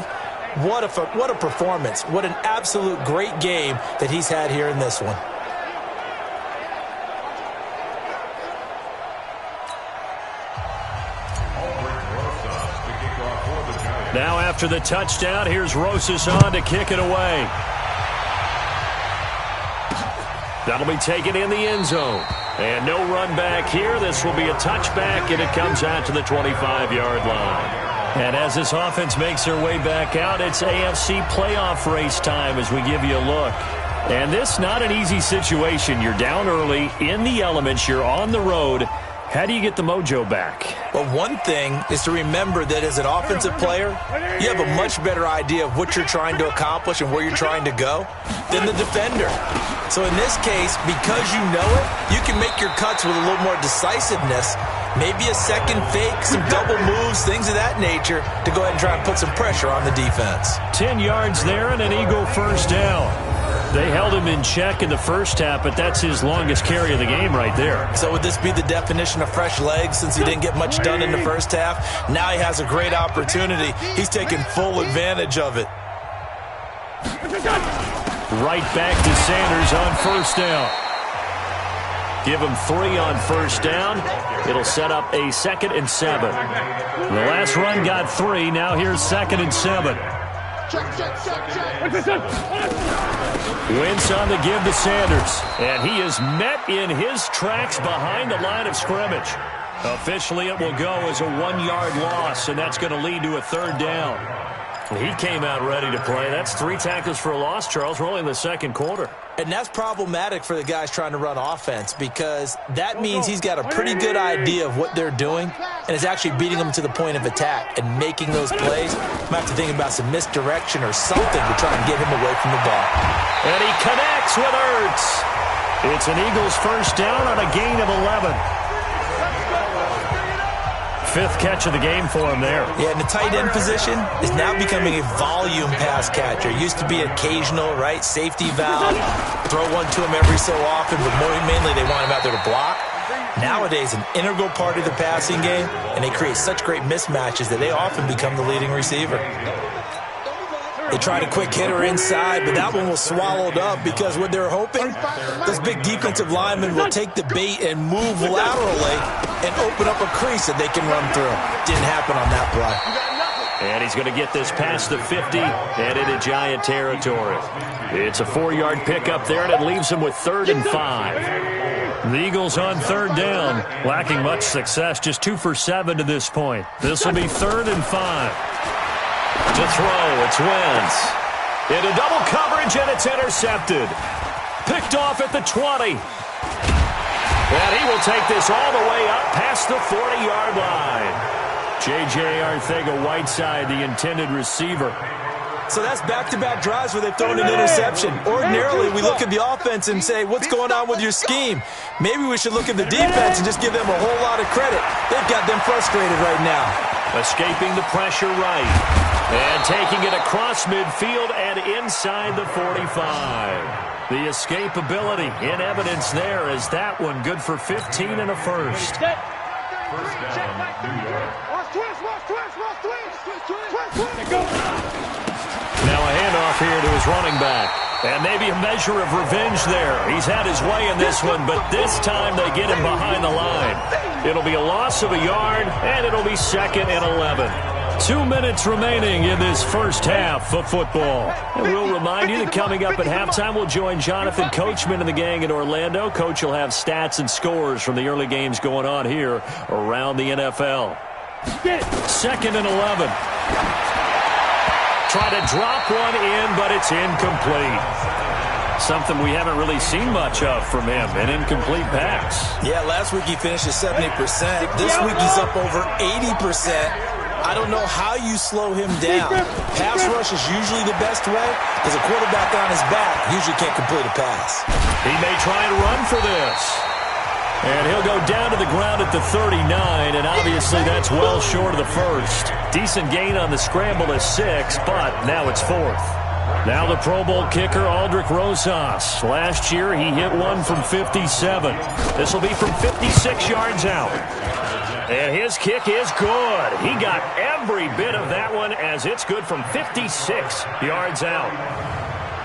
What a performance. What an absolute great game that he's had here in this one. Now after the touchdown, here's Rosas on to kick it away. That'll be taken in the end zone. And no run back here. This will be a touchback, and it comes out to the 25-yard line. And as this offense makes their way back out, it's AFC playoff race time as we give you a look. And this not an easy situation. You're down early, in the elements, you're on the road. How do you get the mojo back? Well, one thing is to remember that as an offensive player, you have a much better idea of what you're trying to accomplish and where you're trying to go than the defender. So in this case, because you know it, you can make your cuts with a little more decisiveness, maybe a second fake, some double moves, things of that nature, to go ahead and try and put some pressure on the defense. 10 yards there and an Eagle first down. They held him in check in the first half, but that's his longest carry of the game right there. So would this be the definition of fresh legs since he didn't get much done in the first half? Now he has a great opportunity. He's taking full advantage of it. Right back to Sanders on first down. Give him 3 on first down. It'll set up a 2nd and 7. The last run got 3. Now here's 2nd and 7. Wentz on the give to Sanders. And he is met in his tracks behind the line of scrimmage. Officially, it will go as a 1-yard loss, and that's going to lead to a 3rd down. He came out ready to play. That's 3 tackles for a loss, Charles. We're only in the second quarter. And that's problematic for the guys trying to run offense because that means he's got a pretty good idea of what they're doing and is actually beating them to the point of attack and making those plays. Might have to think about some misdirection or something to try and get him away from the ball. And he connects with Ertz. It's an Eagles first down on a gain of 11. 5th catch of the game for him there. Yeah, and the tight end position is now becoming a volume pass catcher. It used to be occasional, right? Safety valve. Throw one to him every so often, but mainly they want him out there to block. Nowadays, an integral part of the passing game, and they create such great mismatches that they often become the leading receiver. They tried a quick hitter inside, but that one was swallowed up because what they're hoping, this big defensive lineman will take the bait and move laterally and open up a crease that they can run through. Didn't happen on that play. And he's going to get this past the 50 and into Giant territory. It's a 4-yard pickup there, and it leaves him with 3rd and 5. The Eagles on 3rd down, lacking much success, just 2 for 7 to this point. This will be 3rd and 5. To throw, it's Wentz. Into double coverage, and it's intercepted. Picked off at the 20. And he will take this all the way up past the 40-yard line. J.J. Arcega-Whiteside, the intended receiver. So that's back-to-back drives where they've thrown an interception. Ordinarily, we look at the offense and say, what's going on with your scheme? Maybe we should look at the defense and just give them a whole lot of credit. They've got them frustrated right now. Escaping the pressure right. And taking it across midfield and inside the 45. The escapability in evidence there as that one good for 15 and a first. Now a handoff here to his running back. And maybe a measure of revenge there. He's had his way in this one, but this time they get him behind the line. It'll be a loss of a yard, and it'll be 2nd and 11. 2 minutes remaining in this first half of football. And we'll remind you that coming up at halftime, we'll join Jonathan Coachman and the gang in Orlando. Coach will have stats and scores from the early games going on here around the NFL. 2nd and 11. Try to drop one in, but it's incomplete. Something we haven't really seen much of from him, an incomplete pass. Yeah, last week he finished at 70%. This week he's up over 80%. I don't know how you slow him down. Pass rush is usually the best way because a quarterback on his back usually can't complete a pass. He may try and run for this. And he'll go down to the ground at the 39, and obviously that's well short of the first. Decent gain on the scramble is 6, but now it's 4th. Now the Pro Bowl kicker, Aldrick Rosas. Last year he hit one from 57. This will be from 56 yards out. And his kick is good. He got every bit of that one as it's good from 56 yards out.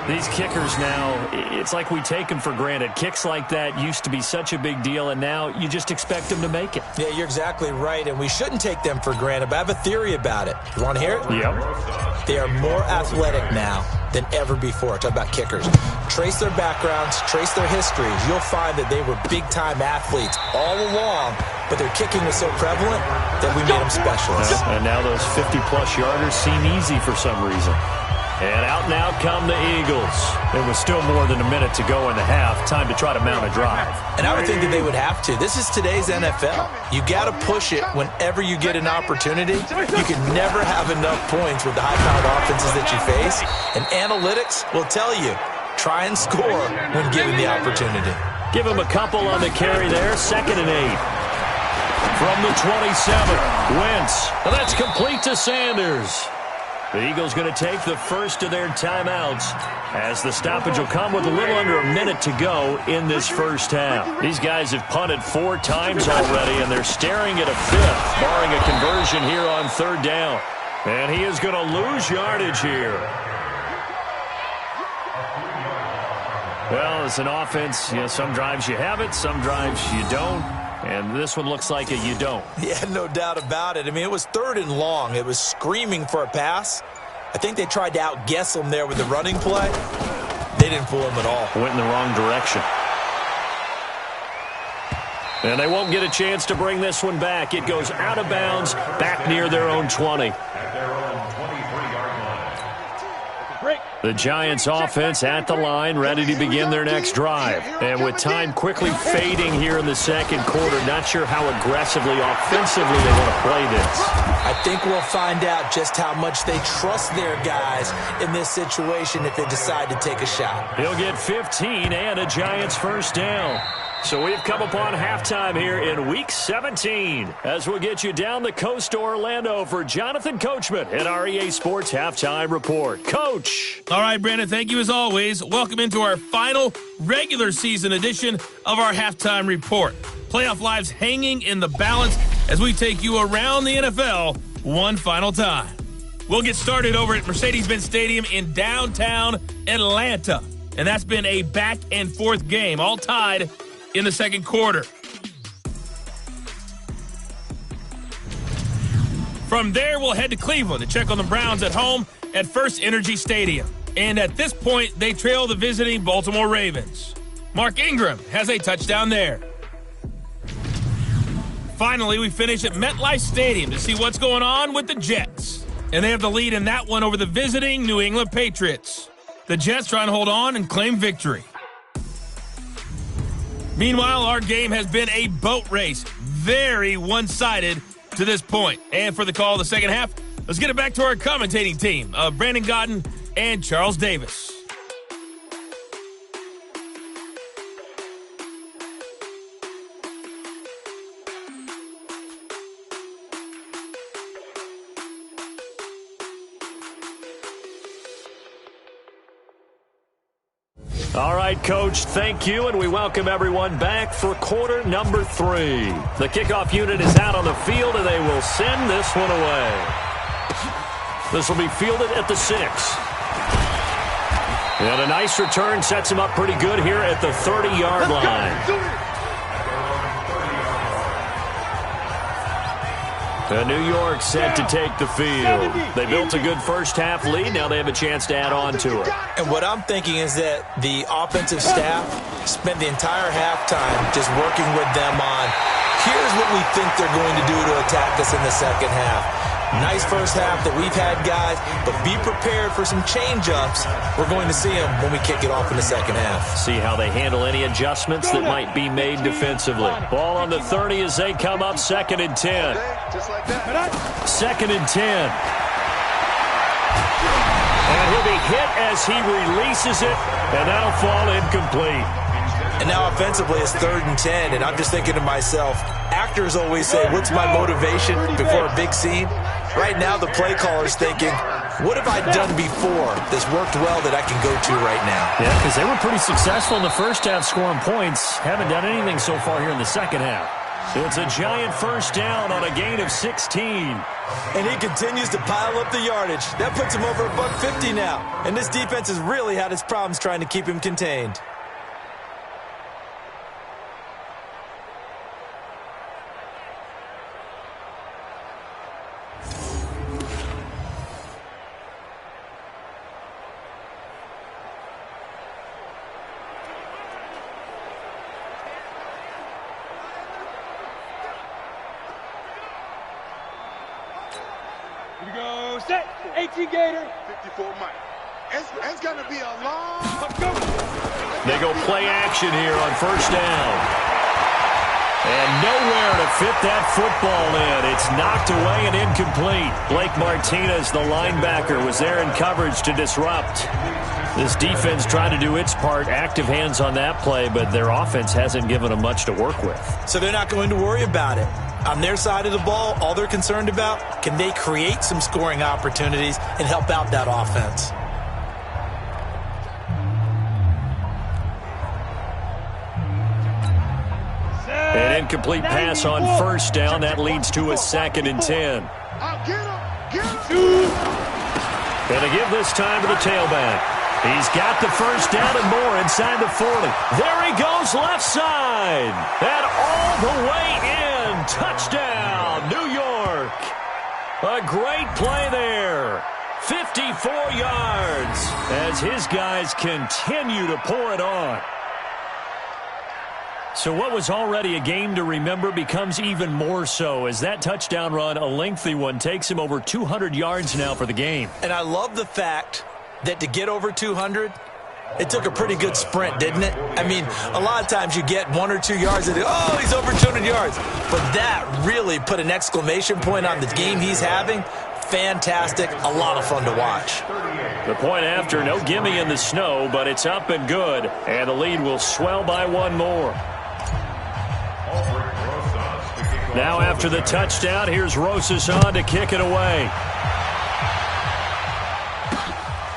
These kickers now, it's like we take them for granted. Kicks like that used to be such a big deal, and now you just expect them to make it. Yeah, you're exactly right, and we shouldn't take them for granted, but I have a theory about it. You want to hear it? Yep. They are more athletic now than ever before. Talk about kickers. Trace their backgrounds, trace their histories. You'll find that they were big-time athletes all along, but their kicking was so prevalent that we made them specialists. And now those 50-plus yarders seem easy for some reason. And out now come the Eagles. There was still more than a minute to go in the half. Time to try to mount a drive. And I would think that they would have to. This is today's NFL. You got to push it whenever you get an opportunity. You can never have enough points with the high-powered offenses that you face. And analytics will tell you, try and score when given the opportunity. Give him a couple on the carry there. 2nd and 8. From the 27, Wentz. Well, that's complete to Sanders. The Eagles going to take the first of their timeouts as the stoppage will come with a little under a minute to go in this first half. These guys have punted 4 times already, and they're staring at a 5th, barring a conversion here on 3rd down. And he is going to lose yardage here. Well, it's an offense. You know, some drives you have it, some drives you don't. And this one looks like you don't. Yeah, no doubt about it. I mean, it was 3rd and long. It was screaming for a pass. I think they tried to outguess him there with the running play. They didn't fool him at all. Went in the wrong direction. And they won't get a chance to bring this one back. It goes out of bounds, back near their own 20. At their own 23-yard line. The Giants offense at the line, ready to begin their next drive. And with time quickly fading here in the second quarter, not sure how aggressively, offensively they want to play this. I think we'll find out just how much they trust their guys in this situation if they decide to take a shot. He'll get 15 and a Giants first down. So we've come upon halftime here in Week 17 as we'll get you down the coast to Orlando for Jonathan Coachman at our EA Sports Halftime Report. Coach. All right, Brandon, thank you as always. Welcome into our final regular season edition of our Halftime Report. Playoff lives hanging in the balance as we take you around the NFL one final time. We'll get started over at Mercedes-Benz Stadium in downtown Atlanta. And that's been a back-and-forth game, all tied in the second quarter. From there, we'll head to Cleveland to check on the Browns at home at First Energy Stadium. And at this point, they trail the visiting Baltimore Ravens. Mark Ingram has a touchdown there. Finally, we finish at MetLife Stadium to see what's going on with the Jets. And they have the lead in that one over the visiting New England Patriots. The Jets try and hold on and claim victory. Meanwhile, our game has been a boat race. Very one-sided to this point. And for the call of the second half, let's get it back to our commentating team of Brandon Godden and Charles Davis. All right, Coach, thank you, and we welcome everyone back for quarter number 3. The kickoff unit is out on the field, and they will send this one away. This will be fielded at the 6. And a nice return sets him up pretty good here at the 30-yard line. New York set to take the field. They built a good first-half lead. Now they have a chance to add on to it. And what I'm thinking is that the offensive staff spent the entire halftime just working with them on, here's what we think they're going to do to attack us in the second half. Nice first half that we've had, guys, but be prepared for some change-ups. We're going to see them when we kick it off in the second half. See how they handle any adjustments that might be made defensively. Ball on the 30 as they come up, 2nd and 10. Second and 10. And he'll be hit as he releases it, and that'll fall incomplete. And now offensively it's 3rd and 10, and I'm just thinking to myself, actors always say, what's my motivation before a big scene? Right now the play caller's thinking, what have I done before that's worked well that I can go to right now? Yeah, because they were pretty successful in the first half scoring points. Haven't done anything so far here in the second half. It's a giant first down on a gain of 16. And he continues to pile up the yardage. That puts him over $150 now. And this defense has really had its problems trying to keep him contained. Here we go. Set. 18 Gator. 54 Mike. It's going to be a long... They go play action here on first down. And nowhere to fit that football in. It's knocked away and incomplete. Blake Martinez, the linebacker, was there in coverage to disrupt. This defense trying to do its part, active hands on that play, but their offense hasn't given them much to work with. So they're not going to worry about it. On their side of the ball, all they're concerned about, can they create some scoring opportunities and help out that offense? An incomplete pass on first down. That leads to a 2nd and 10. Going to give this time to the tailback. He's got the first down and more inside the 40. There he goes left side. And all the way in. Touchdown, New York. A great play there. 54 yards as his guys continue to pour it on. So what was already a game to remember becomes even more so as that touchdown run, a lengthy one, takes him over 200 yards now for the game. And I love the fact that to get over 200, it took a pretty good sprint, didn't it? I mean, a lot of times you get 1 or 2 yards and oh, he's over 200 yards. But that really put an exclamation point on the game he's having. Fantastic, a lot of fun to watch. The point after, no gimme in the snow, but it's up and good. And the lead will swell by 1 more. Now after the touchdown, here's Rosas on to kick it away.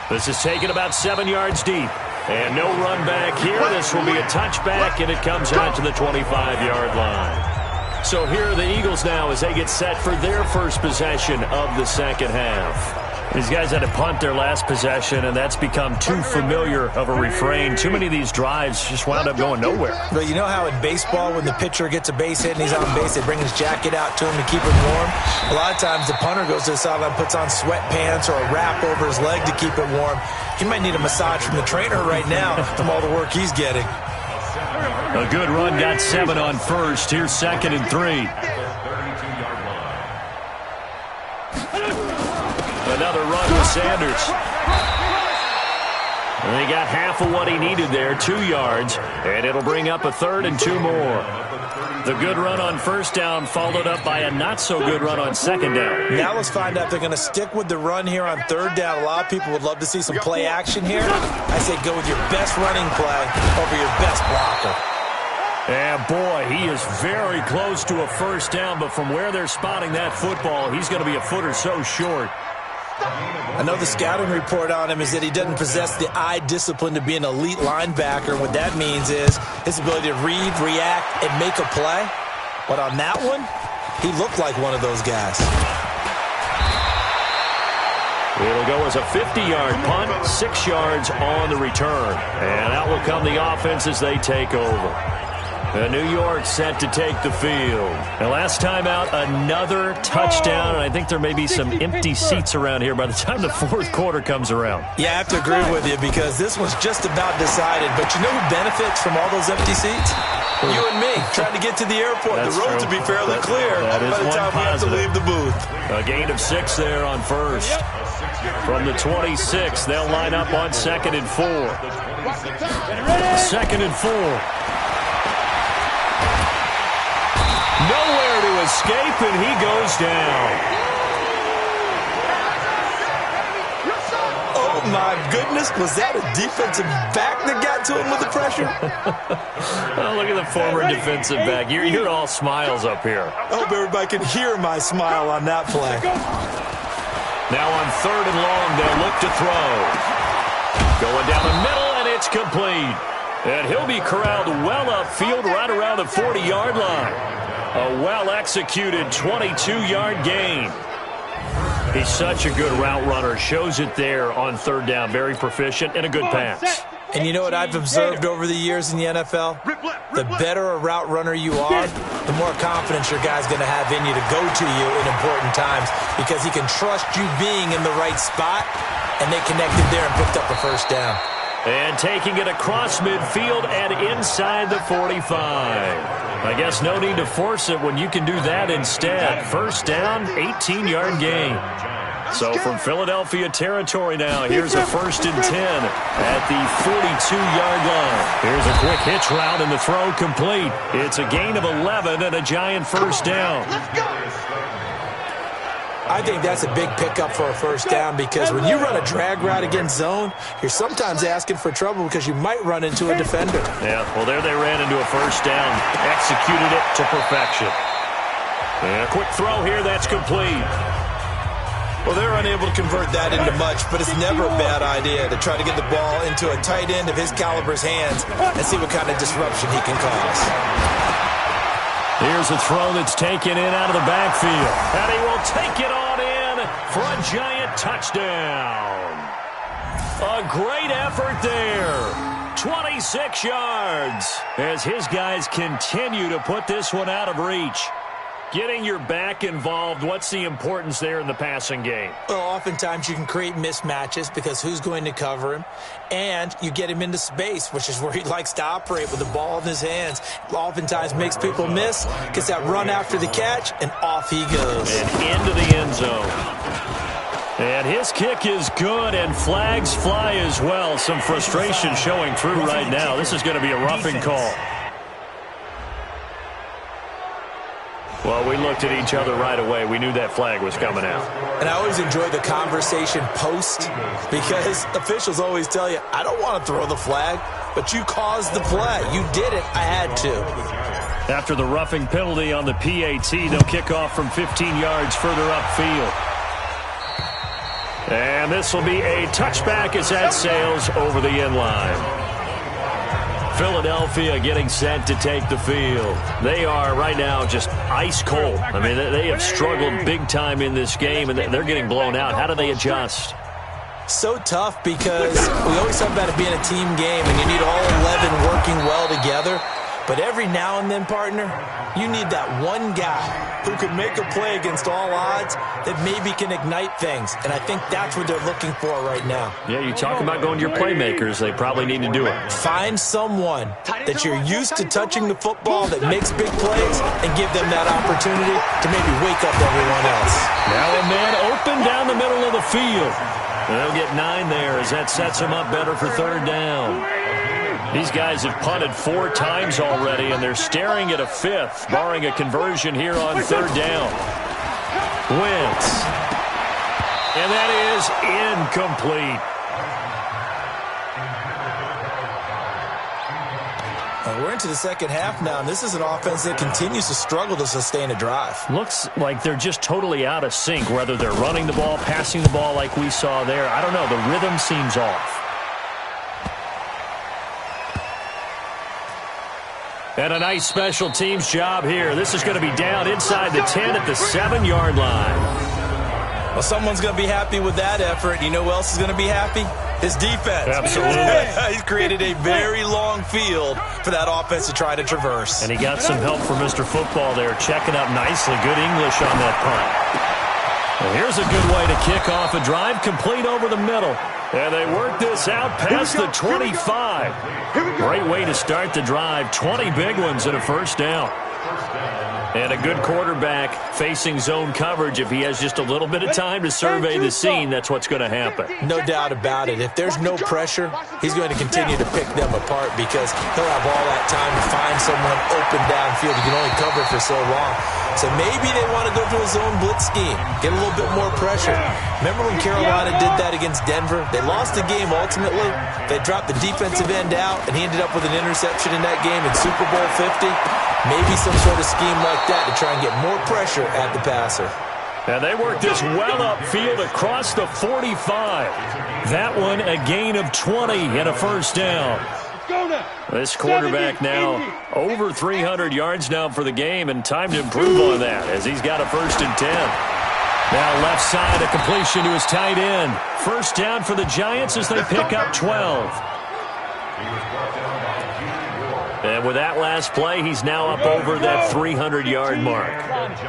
This is taken about 7 yards deep. And no run back here. This will be a touchback, and it comes out to the 25-yard line. So here are the Eagles now as they get set for their first possession of the second half. These guys had to punt their last possession, and that's become too familiar of a refrain. Too many of these drives just wound up going nowhere. But you know how in baseball, when the pitcher gets a base hit and he's on base, they bring his jacket out to him to keep him warm? A lot of times the punter goes to the sideline, puts on sweatpants or a wrap over his leg to keep it warm. He might need a massage from the trainer right now from all the work he's getting. A good run, got 7 on first. Here's 2nd and 3. Another run with Sanders. And he got half of what he needed there, 2 yards, and it'll bring up a 3rd and 2 more. The good run on first down followed up by a not-so-good run on second down. Now let's find out if they're going to stick with the run here on third down. A lot of people would love to see some play action here. I say go with your best running play over your best blocker. And boy, he is very close to a first down, but from where they're spotting that football, he's going to be a foot or so short. I know the scouting report on him is that he doesn't possess the eye discipline to be an elite linebacker. What that means is his ability to read, react, and make a play. But on that one, he looked like one of those guys. It'll go as a 50-yard punt, 6 yards on the return. And out will come the offense as they take over. New York set to take the field. And last time out, another touchdown, and I think there may be some empty seats around here by the time the fourth quarter comes around. Yeah, I have to agree with you because this was just about decided. But you know who benefits from all those empty seats? You and me, trying to get to the airport. That's the road true. to be fairly clear by the time we have to leave the booth. A gain of 6 there on first. From the 26, they'll line up on 2nd and 4. 2nd and 4. Nowhere to escape, and he goes down. Oh, my goodness. Was that a defensive back that got to him with the pressure? Oh, look at the former defensive back. You're all smiles up here. I hope everybody can hear my smile on that play. Now on 3rd and long, they'll look to throw. Going down the middle, and it's complete. And he'll be corralled well upfield right around the 40-yard line. A well-executed 22-yard gain. He's such a good route runner. Shows it there on 3rd down. Very proficient and a good pass. And you know what I've observed over the years in the NFL? The better a route runner you are, the more confidence your guy's going to have in you to go to you in important times because he can trust you being in the right spot, and they connected there and picked up a first down. And taking it across midfield and inside the 45. I guess no need to force it when you can do that instead. First down, 18-yard gain. So from Philadelphia territory now, here's a 1st and 10 at the 42-yard line. Here's a quick hitch route and the throw complete. It's a gain of 11 and a giant first down. I think that's a big pickup for a first down because when you run a drag route against zone, you're sometimes asking for trouble because you might run into a defender. Yeah, well, there they ran into a first down. Executed it to perfection. And a quick throw here, that's complete. Well, they're unable to convert that into much, but it's never a bad idea to try to get the ball into a tight end of his caliber's hands and see what kind of disruption he can cause. Here's a throw that's taken in out of the backfield. And he will take it on in for a giant touchdown. A great effort there. 26 yards as his guys continue to put this one out of reach. Getting your back involved, what's the importance there in the passing game? Well, oftentimes you can create mismatches because who's going to cover him? And you get him into space, which is where he likes to operate with the ball in his hands. Oftentimes makes people miss, gets that run after the catch, and off he goes. And into the end zone. And his kick is good, and flags fly as well. Some frustration showing through right now. This is going to be a roughing call. Well, we looked at each other right away. We knew that flag was coming out. And I always enjoy the conversation post because officials always tell you, I don't want to throw the flag, but you caused the play. You did it. I had to. After the roughing penalty on the PAT, they'll kick off from 15 yards further upfield. And this will be a touchback as that sails over the end line. Philadelphia getting set to take the field. They are right now just ice cold. I mean, they have struggled big time in this game, and they're getting blown out. How do they adjust? So tough because we always talk about it being a team game, and you need all 11 working well together. But every now and then, partner, you need that one guy who can make a play against all odds that maybe can ignite things. And I think that's what they're looking for right now. Yeah, you talk about going to your playmakers. They probably need to do it. Find someone that you're used to touching the football that makes big plays and give them that opportunity to maybe wake up everyone else. Now a man open down the middle of the field. They'll get 9 there as that sets them up better for 3rd down. These guys have punted 4 times already, and they're staring at a 5th, barring a conversion here on 3rd down. Wentz. And that is incomplete. We're into the second half now, and this is an offense that continues to struggle to sustain a drive. Looks like they're just totally out of sync, whether they're running the ball, passing the ball like we saw there. I don't know. The rhythm seems off. And a nice special teams job here. This is going to be down inside the 10 at the 7-yard line. Well, someone's going to be happy with that effort. You know who else is going to be happy? His defense. Absolutely. He's created a very long field for that offense to try to traverse. And he got some help from Mr. Football there, checking up nicely. Good English on that punt. Well, here's a good way to kick off a drive, complete over the middle. And they work this out past the 25. Great way to start the drive. 20 big ones and a 1st down. And a good quarterback facing zone coverage. If he has just a little bit of time to survey the scene, that's what's going to happen. No doubt about it. If there's no pressure, he's going to continue to pick them apart because he'll have all that time to find someone open downfield. He can only cover for so long. So maybe they want to go to a zone blitz scheme, get a little bit more pressure. Remember when Carolina did that against Denver? They lost the game ultimately. They dropped the defensive end out, and he ended up with an interception in that game in Super Bowl 50. Maybe some sort of scheme like that to try and get more pressure at the passer. And they work this well upfield across the 45. That one a gain of 20 and a 1st down. This quarterback now over 300 yards now for the game, and time to improve on that as he's got a 1st and 10. Now left side, a completion to his tight end. 1st down for the Giants as they pick up 12. And with that last play, he's now up over that 300-yard mark.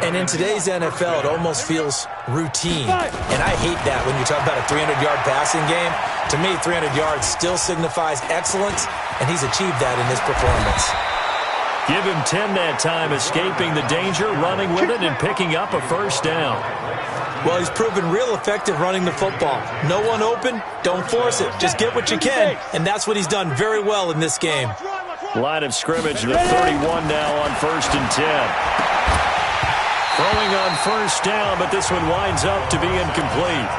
And in today's NFL, it almost feels routine. And I hate that when you talk about a 300-yard passing game. To me, 300 yards still signifies excellence, and he's achieved that in this performance. Give him 10 that time, escaping the danger, running with it, and picking up a 1st down. Well, he's proven real effective running the football. No one open, don't force it. Just get what you can, and that's what he's done very well in this game. Line of scrimmage, the 31 now on 1st and 10. Throwing on 1st down, but this one winds up to be incomplete.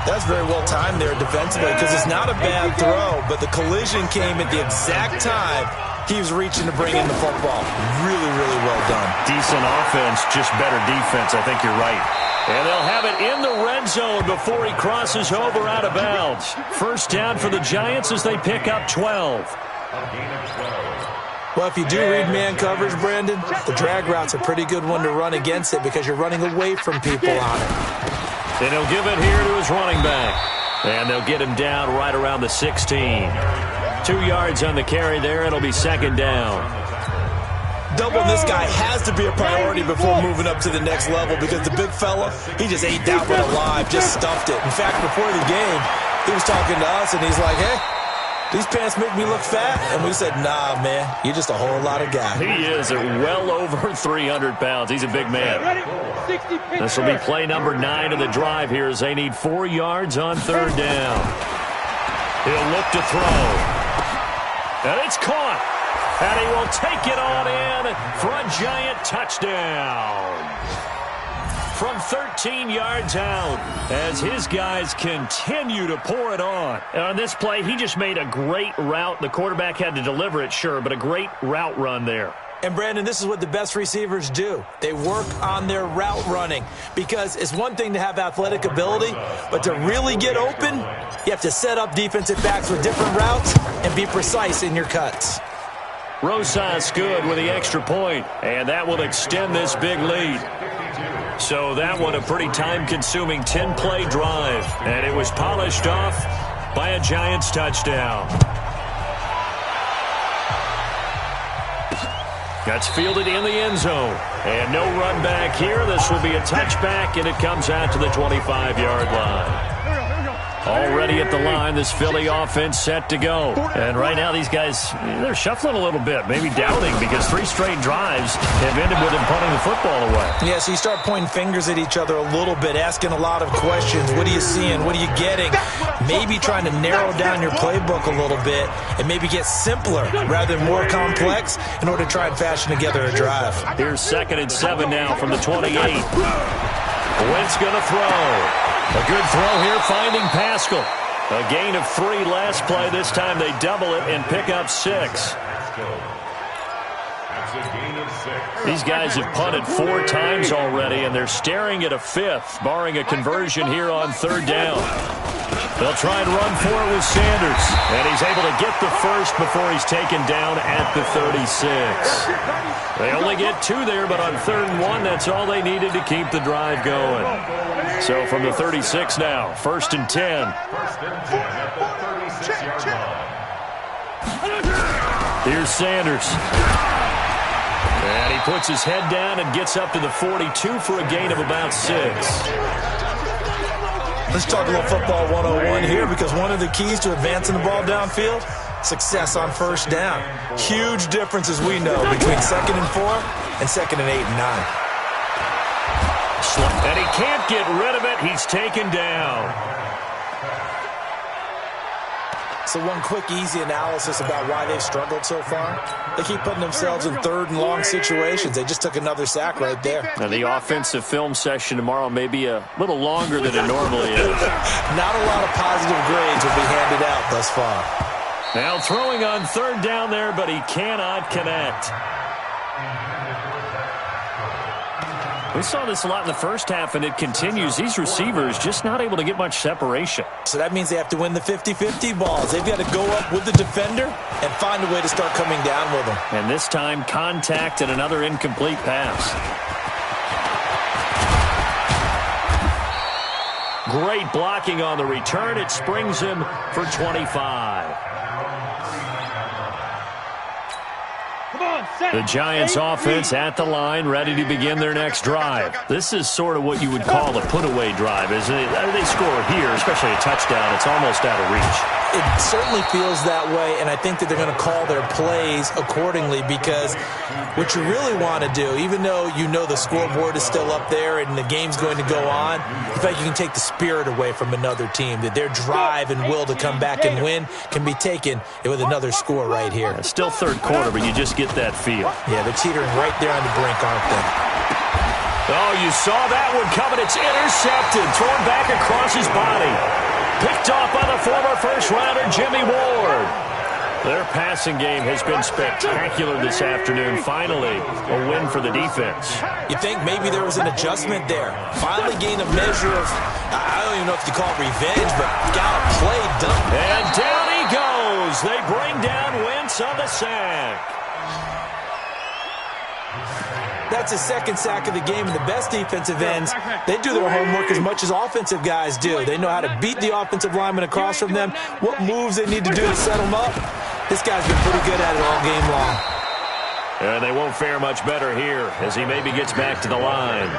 That's very well timed there defensively because it's not a bad throw, but the collision came at the exact time he was reaching to bring in the football. Really, really well done. Decent offense, just better defense. I think you're right. And they'll have it in the red zone before he crosses over out of bounds. 1st down for the Giants as they pick up 12. Well, if you do read man coverage, Brandon, the drag route's a pretty good one to run against it because you're running away from people on it. And he'll give it here to his running back. And they'll get him down right around the 16. 2 yards on the carry there. It'll be 2nd down. Doubling this guy has to be a priority before moving up to the next level because the big fella, he just ate that one alive, just stuffed it. In fact, before the game, he was talking to us, and he's like, hey, these pants make me look fat. And we said, nah, man, you're just a whole lot of guy. He is at well over 300 pounds. He's a big man. This will be play number 9 of the drive here as they need 4 yards on 3rd down. He'll look to throw. And it's caught. And he will take it on in for a Giant touchdown. From 13 yards out as his guys continue to pour it on. And on this play, he just made a great route. The quarterback had to deliver it, sure, but a great route run there. And, Brandon, this is what the best receivers do. They work on their route running because it's one thing to have athletic ability, but to really get open, you have to set up defensive backs with different routes and be precise in your cuts. Rosas good with the extra point, and that will extend this big lead. So that one a pretty time-consuming 10-play drive, and it was polished off by a Giants touchdown. That's fielded in the end zone, and no run back here. This will be a touchback, and it comes out to the 25-yard line. Already at the line, this Philly offense set to go. And right now, these guys, they're shuffling a little bit, maybe doubting, because 3 straight drives have ended with them punting the football away. Yeah, so you start pointing fingers at each other a little bit, asking a lot of questions. What are you seeing? What are you getting? Maybe trying to narrow down your playbook a little bit and maybe get simpler rather than more complex in order to try and fashion together a drive. Here's 2nd and 7 now from the 28. Wentz going to throw. A good throw here, finding Pascal. A gain of 3 last play. This time they double it and pick up 6. These guys have punted 4 times already, and they're staring at a 5th, barring a conversion here on 3rd down. They'll try and run for it with Sanders, and he's able to get the first before he's taken down at the 36. They only get 2 there, but on 3rd and 1, that's all they needed to keep the drive going. So from the 36 now, 1st and 10. Here's Sanders. And he puts his head down and gets up to the 42 for a gain of about 6. Let's talk a little football 101 here, because one of the keys to advancing the ball downfield, success on 1st down. Huge difference, as we know, between 2nd and 4 and 2nd and 8 and 9. And he can't get rid of it. He's taken down. So one quick, easy analysis about why they've struggled so far. They keep putting themselves in 3rd and long situations. They just took another sack right there. Now the offensive film session tomorrow may be a little longer than it normally is. Not a lot of positive grades will be handed out thus far. Now throwing on 3rd down there, but he cannot connect. We saw this a lot in the first half, and it continues. These receivers just not able to get much separation. So that means they have to win the 50-50 balls. They've got to go up with the defender and find a way to start coming down with them. And this time, contact and another incomplete pass. Great blocking on the return. It springs him for 25. The Giants offense at the line, ready to begin their next drive. This is sort of what you would call a put-away drive, isn't it? They score here, especially a touchdown. It's almost out of reach. It certainly feels that way, and I think that they're going to call their plays accordingly, because what you really want to do, even though you know the scoreboard is still up there and the game's going to go on, in fact, you can take the spirit away from another team, that their drive and will to come back and win can be taken with another score right here. It's still 3rd quarter, but you just get that feel. Yeah, they're teetering right there on the brink, aren't they? Oh, you saw that one coming. It's intercepted, thrown back across his body. Picked off by the former first-rounder, Jimmy Ward. Their passing game has been spectacular this afternoon. Finally, a win for the defense. You think maybe there was an adjustment there. Finally gained a measure of, I don't even know if you call it revenge, but Gallup played dumb. And down he goes. They bring down Wentz on the sack. That's his 2nd sack of the game, and the best defensive ends, they do their homework as much as offensive guys do. They know how to beat the offensive lineman across from them, what moves they need to do to set them up. This guy's been pretty good at it all game long. And they won't fare much better here as he maybe gets back to the line.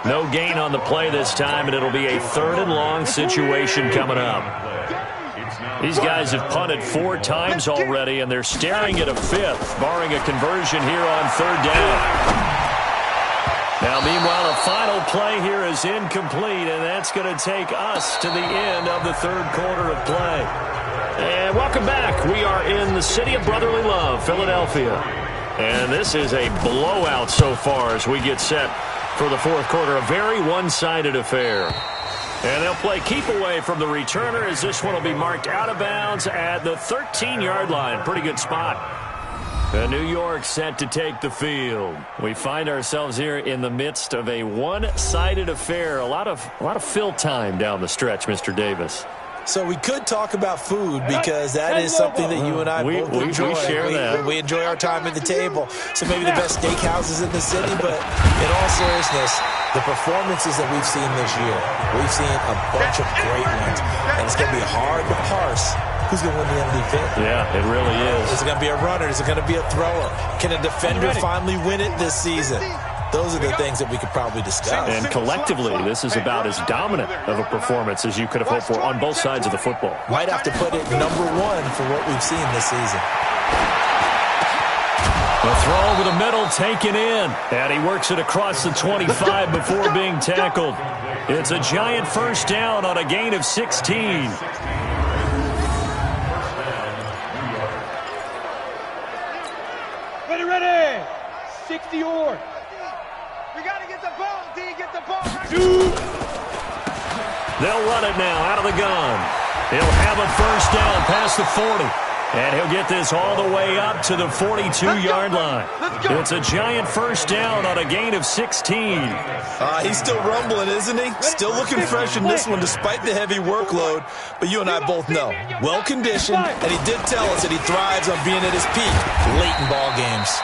No gain on the play this time, and it'll be a 3rd and long situation coming up. These guys have punted 4 times already, and they're staring at a 5th, barring a conversion here on 3rd down. Now, meanwhile, a final play here is incomplete, and that's going to take us to the end of the 3rd quarter of play. And welcome back. We are in the city of brotherly love, Philadelphia. And this is a blowout so far as we get set for the 4th quarter. A very one-sided affair. And they'll play keep away from the returner as this one will be marked out of bounds at the 13-yard line. Pretty good spot. New York set to take the field. We find ourselves here in the midst of a one-sided affair. A lot of fill time down the stretch, Mr. Davis. So we could talk about food, because that is something that you and I both enjoy. We share that. We enjoy our time at the table. So maybe the best steakhouses in the city, but in all seriousness, the performances that we've seen this year, we've seen a bunch of great ones, and it's going to be hard to parse who's going to win the MVP. Yeah, it really is. Is it going to be a runner? Is it going to be a thrower? Can a defender finally win it this season? Those are the things that we could probably discuss. And collectively, this is about as dominant of a performance as you could have hoped for on both sides of the football. Might have to put it #1 for what we've seen this season. The throw over the middle taken in, and he works it across the 25 before being tackled. It's a Giant first down on a gain of 16. Ready. 60 yards. We got to get the ball, D. Get the ball. They'll run it now out of the gun. He'll have a first down past the 40. And he'll get this all the way up to the 42-yard line. It's a Giant first down on a gain of 16. He's still rumbling, isn't he? Still looking fresh in this one despite the heavy workload. But you and I both know, well-conditioned, and he did tell us that he thrives on being at his peak late in ball games.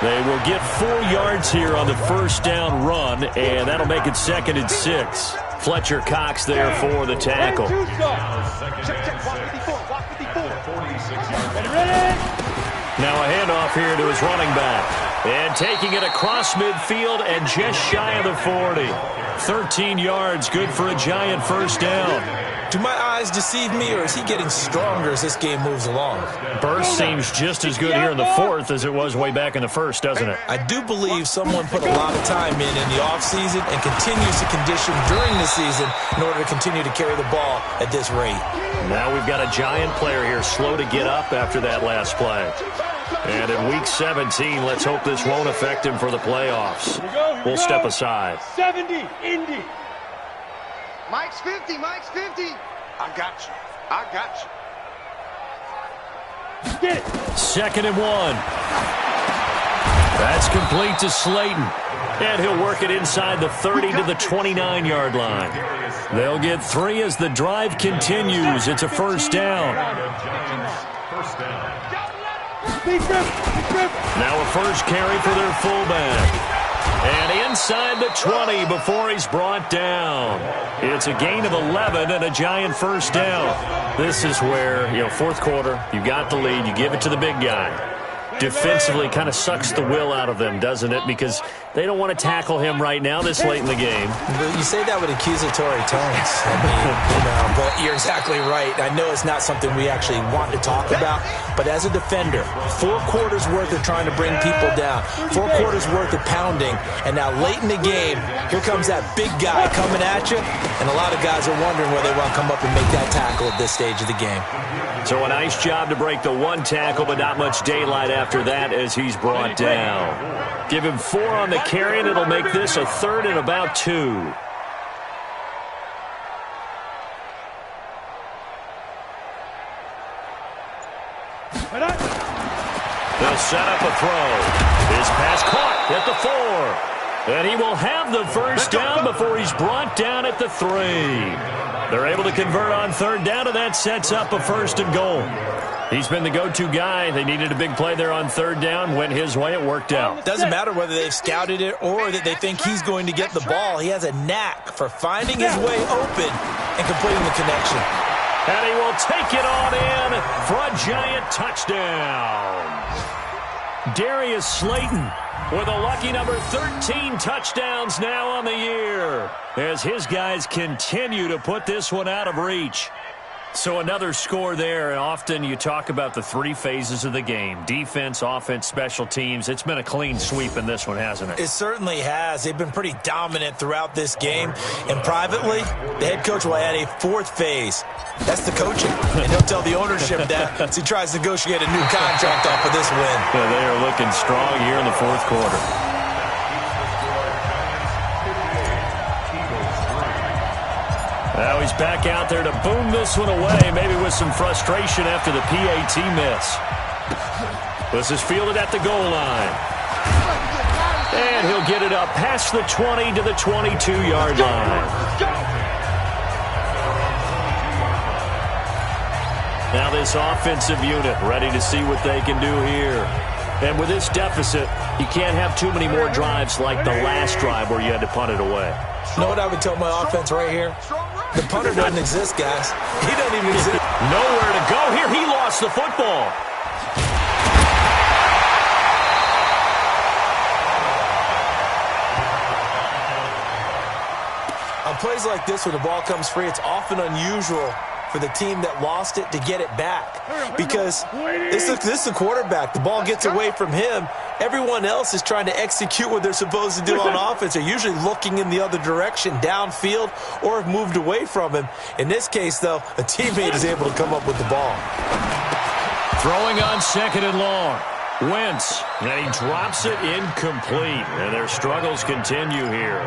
They will get 4 yards here on the first down run, and that'll make it 2nd and 6. Fletcher Cox there for the tackle. Now a handoff here to his running back. And taking it across midfield and just shy of the 40. 13 yards, good for a Giant first down. Do my eyes deceive me, or is he getting stronger as this game moves along? Burst seems just as good here in the 4th as it was way back in the 1st, doesn't it? I do believe someone put a lot of time in the offseason and continues to condition during the season in order to continue to carry the ball at this rate. Now we've got a Giant player here slow to get up after that last play. And in Week 17, let's hope this won't affect him for the playoffs. We'll step aside. 70, Indy. Mike's 50, Mike's 50. I got you. I got you. Get it. 2nd and 1. That's complete to Slayton. And he'll work it inside the 30 to the 29-yard line. They'll get 3 as the drive continues. It's a first down. Now a first carry for their fullback. And inside the 20 before he's brought down. It's a gain of 11 and a Giant first down. This is where, 4th quarter, you got the lead, you give it to the big guy. Defensively kind of sucks the will out of them, doesn't it? Because they don't want to tackle him right now this late in the game. But you say that with accusatory tones. I mean, but you're exactly right. I know it's not something we actually want to talk about, but as a defender, 4 quarters worth of trying to bring people down, 4 quarters worth of pounding, and now late in the game, here comes that big guy coming at you, and a lot of guys are wondering whether they want to come up and make that tackle at this stage of the game. So a nice job to break the 1 tackle, but not much daylight after that as he's brought down. Give him 4 on the carry, and it'll make this a 3rd and about 2. They'll set up a throw. His pass caught at the 4. And he will have the first down before he's brought down at the 3. They're able to convert on 3rd down, and that sets up a 1st and goal. He's been the go-to guy. They needed a big play there on 3rd down. Went his way. It worked out. Doesn't matter whether they've scouted it or that they think he's going to get the ball. He has a knack for finding his way open and completing the connection. And he will take it on in for a Giant touchdown. Darius Slayton with a lucky number 13 touchdowns now on the year as his guys continue to put this one out of reach. So another score there, and often you talk about the 3 phases of the game. Defense, offense, special teams. It's been a clean sweep in this one, hasn't it? It certainly has. They've been pretty dominant throughout this game. And privately, the head coach will add a 4th phase. That's the coaching. And he'll tell the ownership that as he tries to negotiate a new contract off of this win. Yeah, they are looking strong here in the 4th quarter. Now he's back out there to boom this one away, maybe with some frustration after the PAT miss. This is fielded at the goal line. And he'll get it up past the 20 to the 22-yard line. Now this offensive unit ready to see what they can do here. And with this deficit, you can't have too many more drives like the last drive where you had to punt it away. You know what I would tell my offense right here? The punter doesn't exist, guys. He doesn't even exist. Nowhere to go here. He lost the football. plays like this, when the ball comes free, it's often unusual for the team that lost it to get it back. Because this is the quarterback. The ball gets away from him. Everyone else is trying to execute what they're supposed to do on offense. They're usually looking in the other direction, downfield, or have moved away from him. In this case, though, a teammate is able to come up with the ball. Throwing on 2nd and long. Wentz, and he drops it incomplete. And their struggles continue here.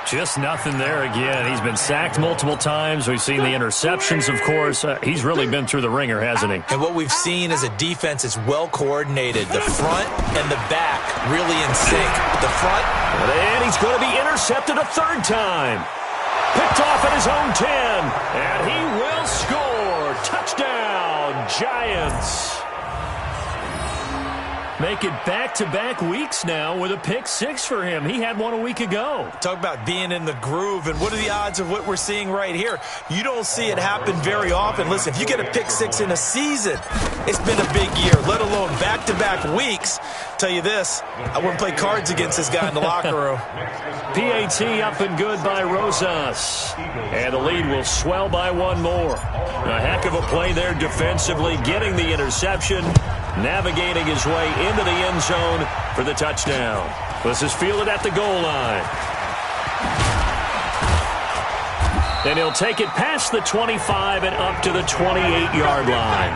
Just nothing there again. He's been sacked multiple times. We've seen the interceptions, of course. He's really been through the ringer, hasn't he? And what we've seen is a defense that's well coordinated. The front and the back really in sync. The front. And he's going to be intercepted a 3rd time. Picked off at his own 10. And he will score. Touchdown, Giants. Make it back-to-back weeks now with a pick 6 for him. He had one a week ago. Talk about being in the groove, and what are the odds of what we're seeing right here? You don't see it happen very often. Listen, if you get a pick 6 in a season, it's been a big year, let alone back-to-back weeks. Tell you this, I wouldn't play cards against this guy in the locker room. PAT up and good by Rosas. And the lead will swell by one more. A heck of a play there defensively, getting the interception, navigating his way into the end zone for the touchdown. This is fielded at the goal line. And he'll take it past the 25 and up to the 28-yard line.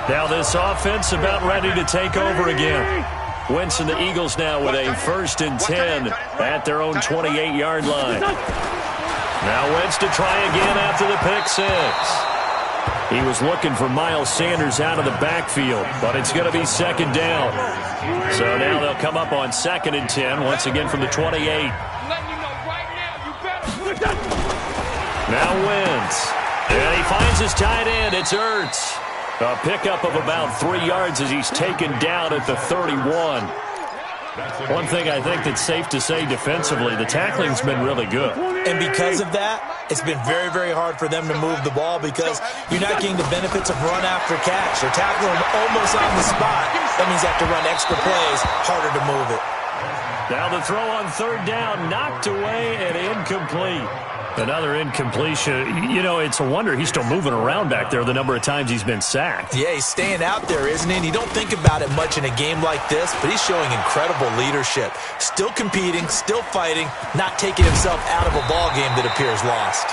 Now this offense about ready to take over again. Wentz and the Eagles now with a 1st and 10 at their own 28-yard line. Now Wentz to try again after the pick 6. He was looking for Miles Sanders out of the backfield, but it's going to be 2nd down. So now they'll come up on 2nd and 10, once again from the 28. Now Wentz. And he finds his tight end. It's Ertz. A pickup of about 3 yards as he's taken down at the 31. One thing I think that's safe to say defensively, the tackling's been really good. And because of that, it's been very, very hard for them to move the ball because you're not getting the benefits of run after catch. They're tackling them almost on the spot. That means they have to run extra plays, harder to move it. Now the throw on 3rd down, knocked away and incomplete. Another incompletion. You know, it's a wonder he's still moving around back there the number of times he's been sacked. Yeah, he's staying out there, isn't he? And you don't think about it much in a game like this, but he's showing incredible leadership. Still competing, still fighting, not taking himself out of a ball game that appears lost.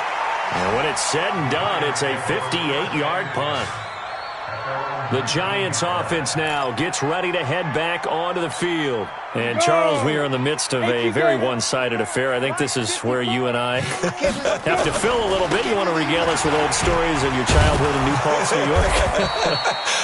And when it's said and done, it's a 58-yard punt. The Giants offense now gets ready to head back onto the field. And, Charles, we are in the midst of a very one-sided affair. I think this is where you and I have to fill a little bit. You want to regale us with old stories of your childhood in New Paltz, New York?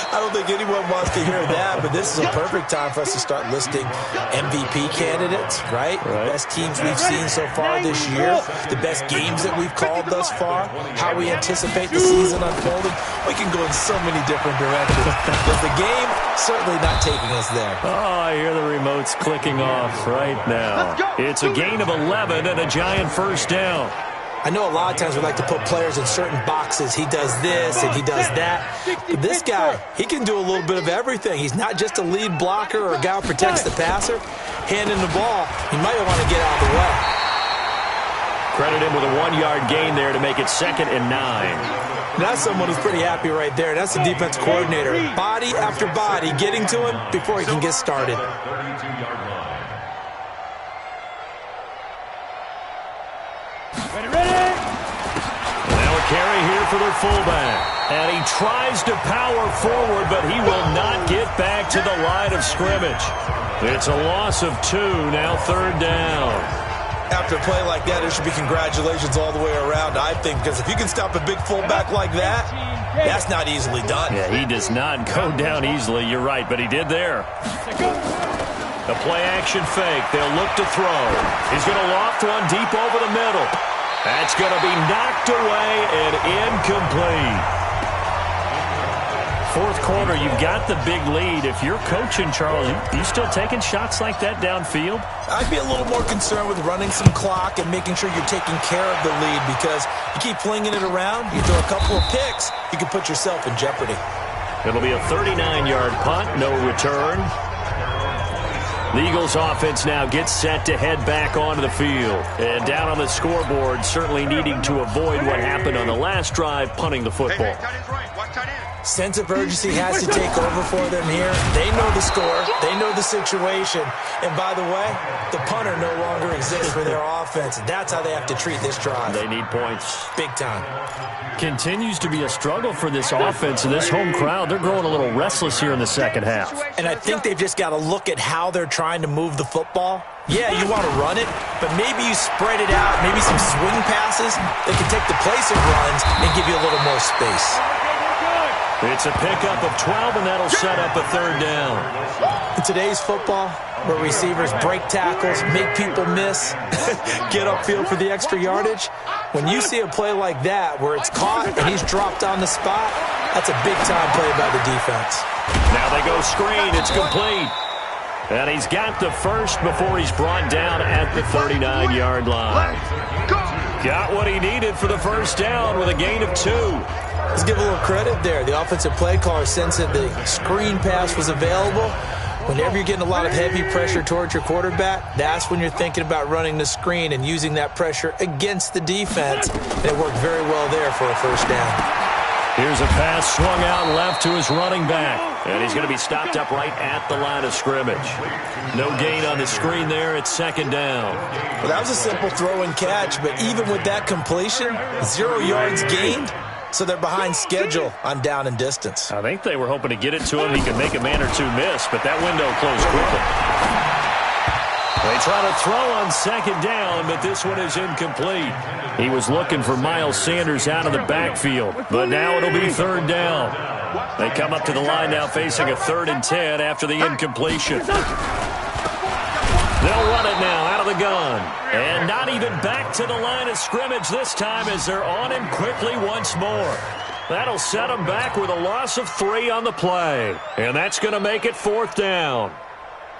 I don't think anyone wants to hear that, but this is a perfect time for us to start listing MVP candidates, right? The best teams we've seen so far this year, the best games that we've called thus far, how we anticipate the season unfolding. We can go in so many different directions, but the game certainly not taking us there. Oh, I hear the remotes clicking off right now. It's a gain of 11 and a Giant 1st down. I know a lot of times we like to put players in certain boxes. He does this and he does that. But this guy, he can do a little bit of everything. He's not just a lead blocker or a guy who protects the passer. Handing the ball, he might want to get out of the way. Credit him with a 1-yard gain there to make it 2nd and 9. That's someone who's pretty happy right there. That's the defense coordinator. Body after body getting to him before he can get started. Ready? Now a carry here for their fullback. And he tries to power forward, but he will not get back to the line of scrimmage. It's a loss of 2, now 3rd down. After a play like that, there should be congratulations all the way around, I think, because if you can stop a big fullback like that, that's not easily done. Yeah, he does not go down easily, you're right, but he did there. The play-action fake, they'll look to throw. He's going to loft one deep over the middle. That's going to be knocked away and incomplete. 4th quarter, you've got the big lead. If you're coaching, Charles, you still taking shots like that downfield? I'd be a little more concerned with running some clock and making sure you're taking care of the lead because you keep flinging it around, you throw a couple of picks, you can put yourself in jeopardy. It'll be a 39-yard punt, no return. The Eagles offense now gets set to head back onto the field. And down on the scoreboard, certainly needing to avoid what happened on the last drive, punting the football. Sense of urgency has to take over for them here. They know the score. They know the situation. And by the way, the punter no longer exists for their offense. That's how they have to treat this drive. They need points. Big time. Continues to be a struggle for this offense and this home crowd. They're growing a little restless here in the second half. And I think they've just got to look at how they're trying to move the football. Yeah, you want to run it, but maybe you spread it out, maybe some swing passes that can take the place of runs and give you a little more space. It's a pickup of 12, and that'll set up a third down. In today's football, where receivers break tackles, make people miss, get upfield for the extra yardage, when you see a play like that where it's caught and he's dropped on the spot, that's a big-time play by the defense. Now they go screen. It's complete. And he's got the first before he's brought down at the 39-yard line. Got what he needed for the first down with a gain of 2. Let's give a little credit there. The offensive play caller sensed that the screen pass was available. Whenever you're getting a lot of heavy pressure towards your quarterback, that's when you're thinking about running the screen and using that pressure against the defense. And it worked very well there for a first down. Here's a pass swung out left to his running back. And he's going to be stopped up right at the line of scrimmage. No gain on the screen there. It's second down. Well, that was a simple throw and catch, but even with that completion, 0 yards gained. So they're behind schedule on down and distance. I think they were hoping to get it to him. He could make a man or two miss, but that window closed quickly. They try to throw on second down, but this one is incomplete. He was looking for Miles Sanders out of the backfield, but now it'll be third down. They come up to the line now facing a 3rd and 10 after the incompletion. They'll run it now out of the gun. And not even back to the line of scrimmage this time as they're on him quickly once more. That'll set him back with a loss of 3 on the play. And that's going to make it 4th down.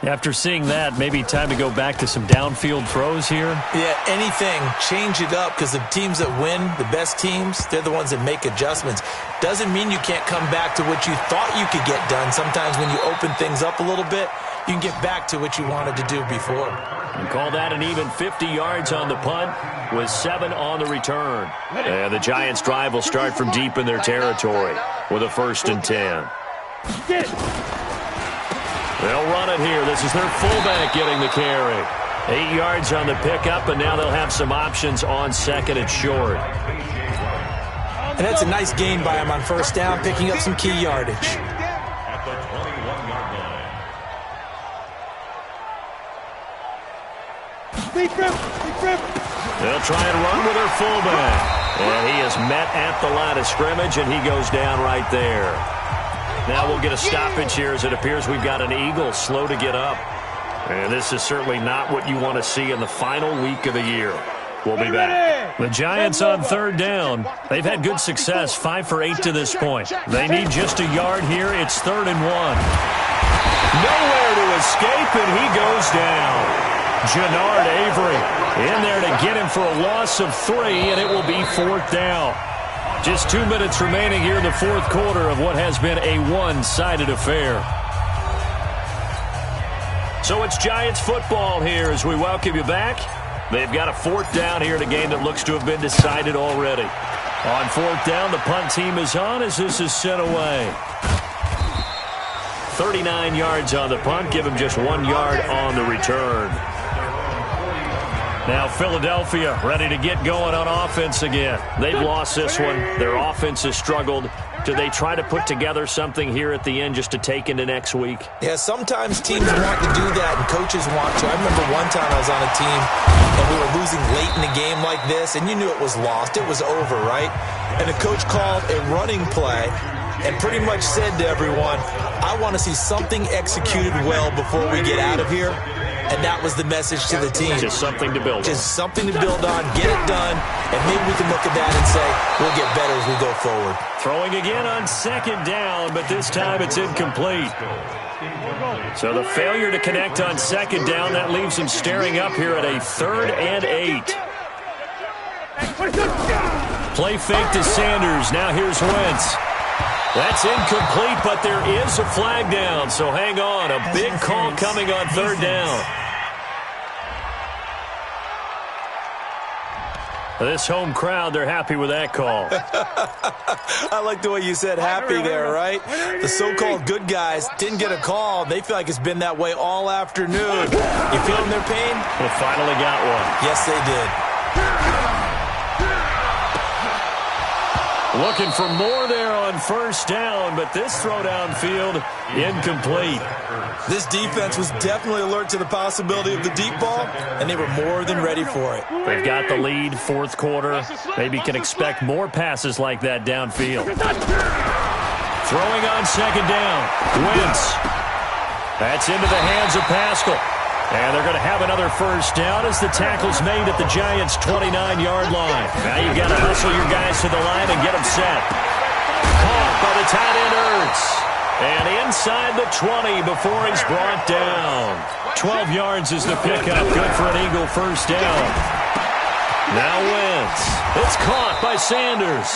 After seeing that, maybe time to go back to some downfield throws here. Yeah, anything. Change it up because the teams that win, the best teams, they're the ones that make adjustments. Doesn't mean you can't come back to what you thought you could get done. Sometimes when you open things up a little bit, you can get back to what you wanted to do before. And call that an even 50 yards on the punt with 7 on the return. And the Giants' drive will start from deep in their territory with a 1st and 10. They'll run it here. This is their fullback getting the carry. 8 yards on the pickup, and now they'll have some options on second and short. And that's a nice gain by him on first down, picking up some key yardage. At the 21-yard line. They'll try and run with their fullback. And he is met at the line of scrimmage, and he goes down right there. Now we'll get a stoppage here as it appears we've got an Eagle slow to get up. And this is certainly not what you want to see in the final week of the year. We'll be back. The Giants on third down. They've had good success, 5 for 8 to this point. They need just a yard here. It's 3rd and 1. Nowhere to escape, and he goes down. Jannard Avery in there to get him for a loss of 3, and it will be 4th down. Just 2 minutes remaining here in the 4th quarter of what has been a one-sided affair. So it's Giants football here as we welcome you back. They've got a 4th down here in a game that looks to have been decided already. On 4th down, the punt team is on as this is sent away. 39 yards on the punt, give him just 1 yard on the return. Now Philadelphia ready to get going on offense again. They've lost this one. Their offense has struggled. Do they try to put together something here at the end just to take into next week? Yeah, sometimes teams want to do that and coaches want to. I remember one time I was on a team and we were losing late in the game like this, and you knew it was lost. It was over, right? And the coach called a running play and pretty much said to everyone, I want to see something executed well before we get out of here. And that was the message to the team. Just something to build on. Just something to build on, get it done, and maybe we can look at that and say, we'll get better as we go forward. Throwing again on second down, but this time it's incomplete. So the failure to connect on second down, that leaves him staring up here at a 3rd and 8. Play fake to Sanders. Now here's Wentz. That's incomplete, but there is a flag down, so hang on. A big call coming on third down. This home crowd, they're happy with that call. I like the way you said happy there, right? The so-called good guys didn't get a call. They feel like it's been that way all afternoon. You feeling their pain? They finally got one. Yes, they did. Looking for more there on first down, but this throw downfield, incomplete. This defense was definitely alert to the possibility of the deep ball, and they were more than ready for it. They've got the lead, fourth quarter. Maybe can expect more passes like that downfield. Throwing on second down. Wentz. That's into the hands of Pascal. And they're going to have another first down as the tackle's made at the Giants' 29-yard line. Now you've got to hustle your guys to the line and get them set. Caught by the tight end Ertz. And inside the 20 before he's brought down. 12 yards is the pickup. Good for an Eagle first down. Now Wentz. It's caught by Sanders.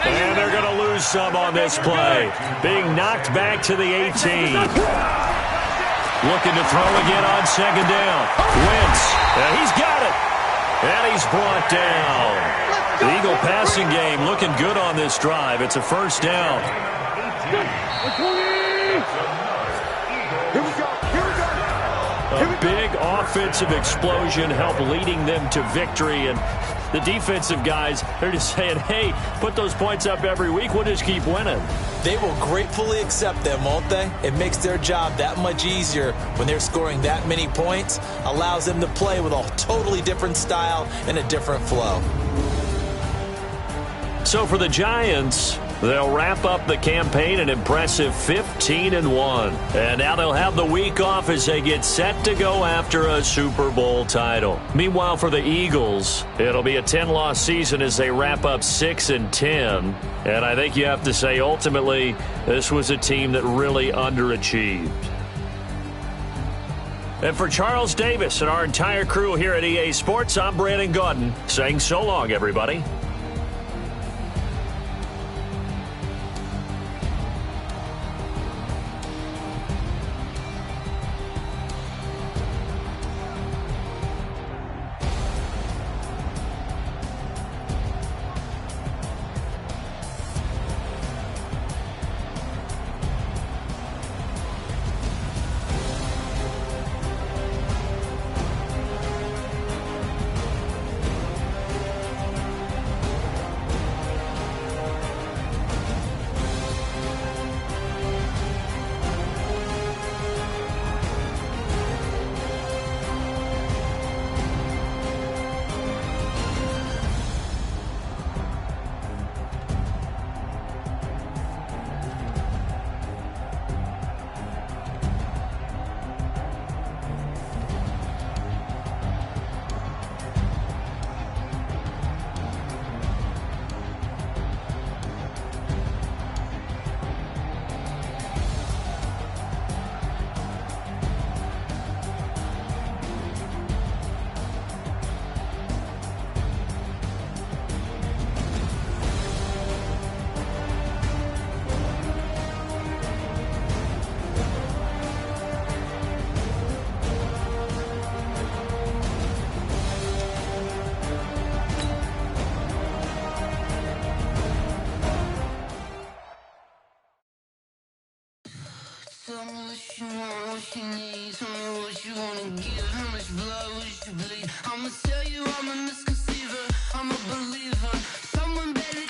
And they're going to lose some on this play. Being knocked back to the 18. Looking to throw again on second down. Wentz. He's got it. And he's brought down. The Eagle passing game looking good on this drive. It's a first down. A big offensive explosion helped leading them to victory. And the defensive guys, they're just saying, hey, put those points up every week. We'll just keep winning. They will gratefully accept them, won't they? It makes their job that much easier when they're scoring that many points. Allows them to play with a totally different style and a different flow. So for the Giants, they'll wrap up the campaign an impressive 15-1. And now they'll have the week off as they get set to go after a Super Bowl title. Meanwhile, for the Eagles, it'll be a 10-loss season as they wrap up 6-10. And I think you have to say, ultimately, this was a team that really underachieved. And for Charles Davis and our entire crew here at EA Sports, I'm Brandon Gaudin saying so long, everybody. Tell me what you want, what you need. Tell me what you wanna give. How much blood would you bleed? I'ma tell you I'm a misconceiver. I'm a believer. Someone better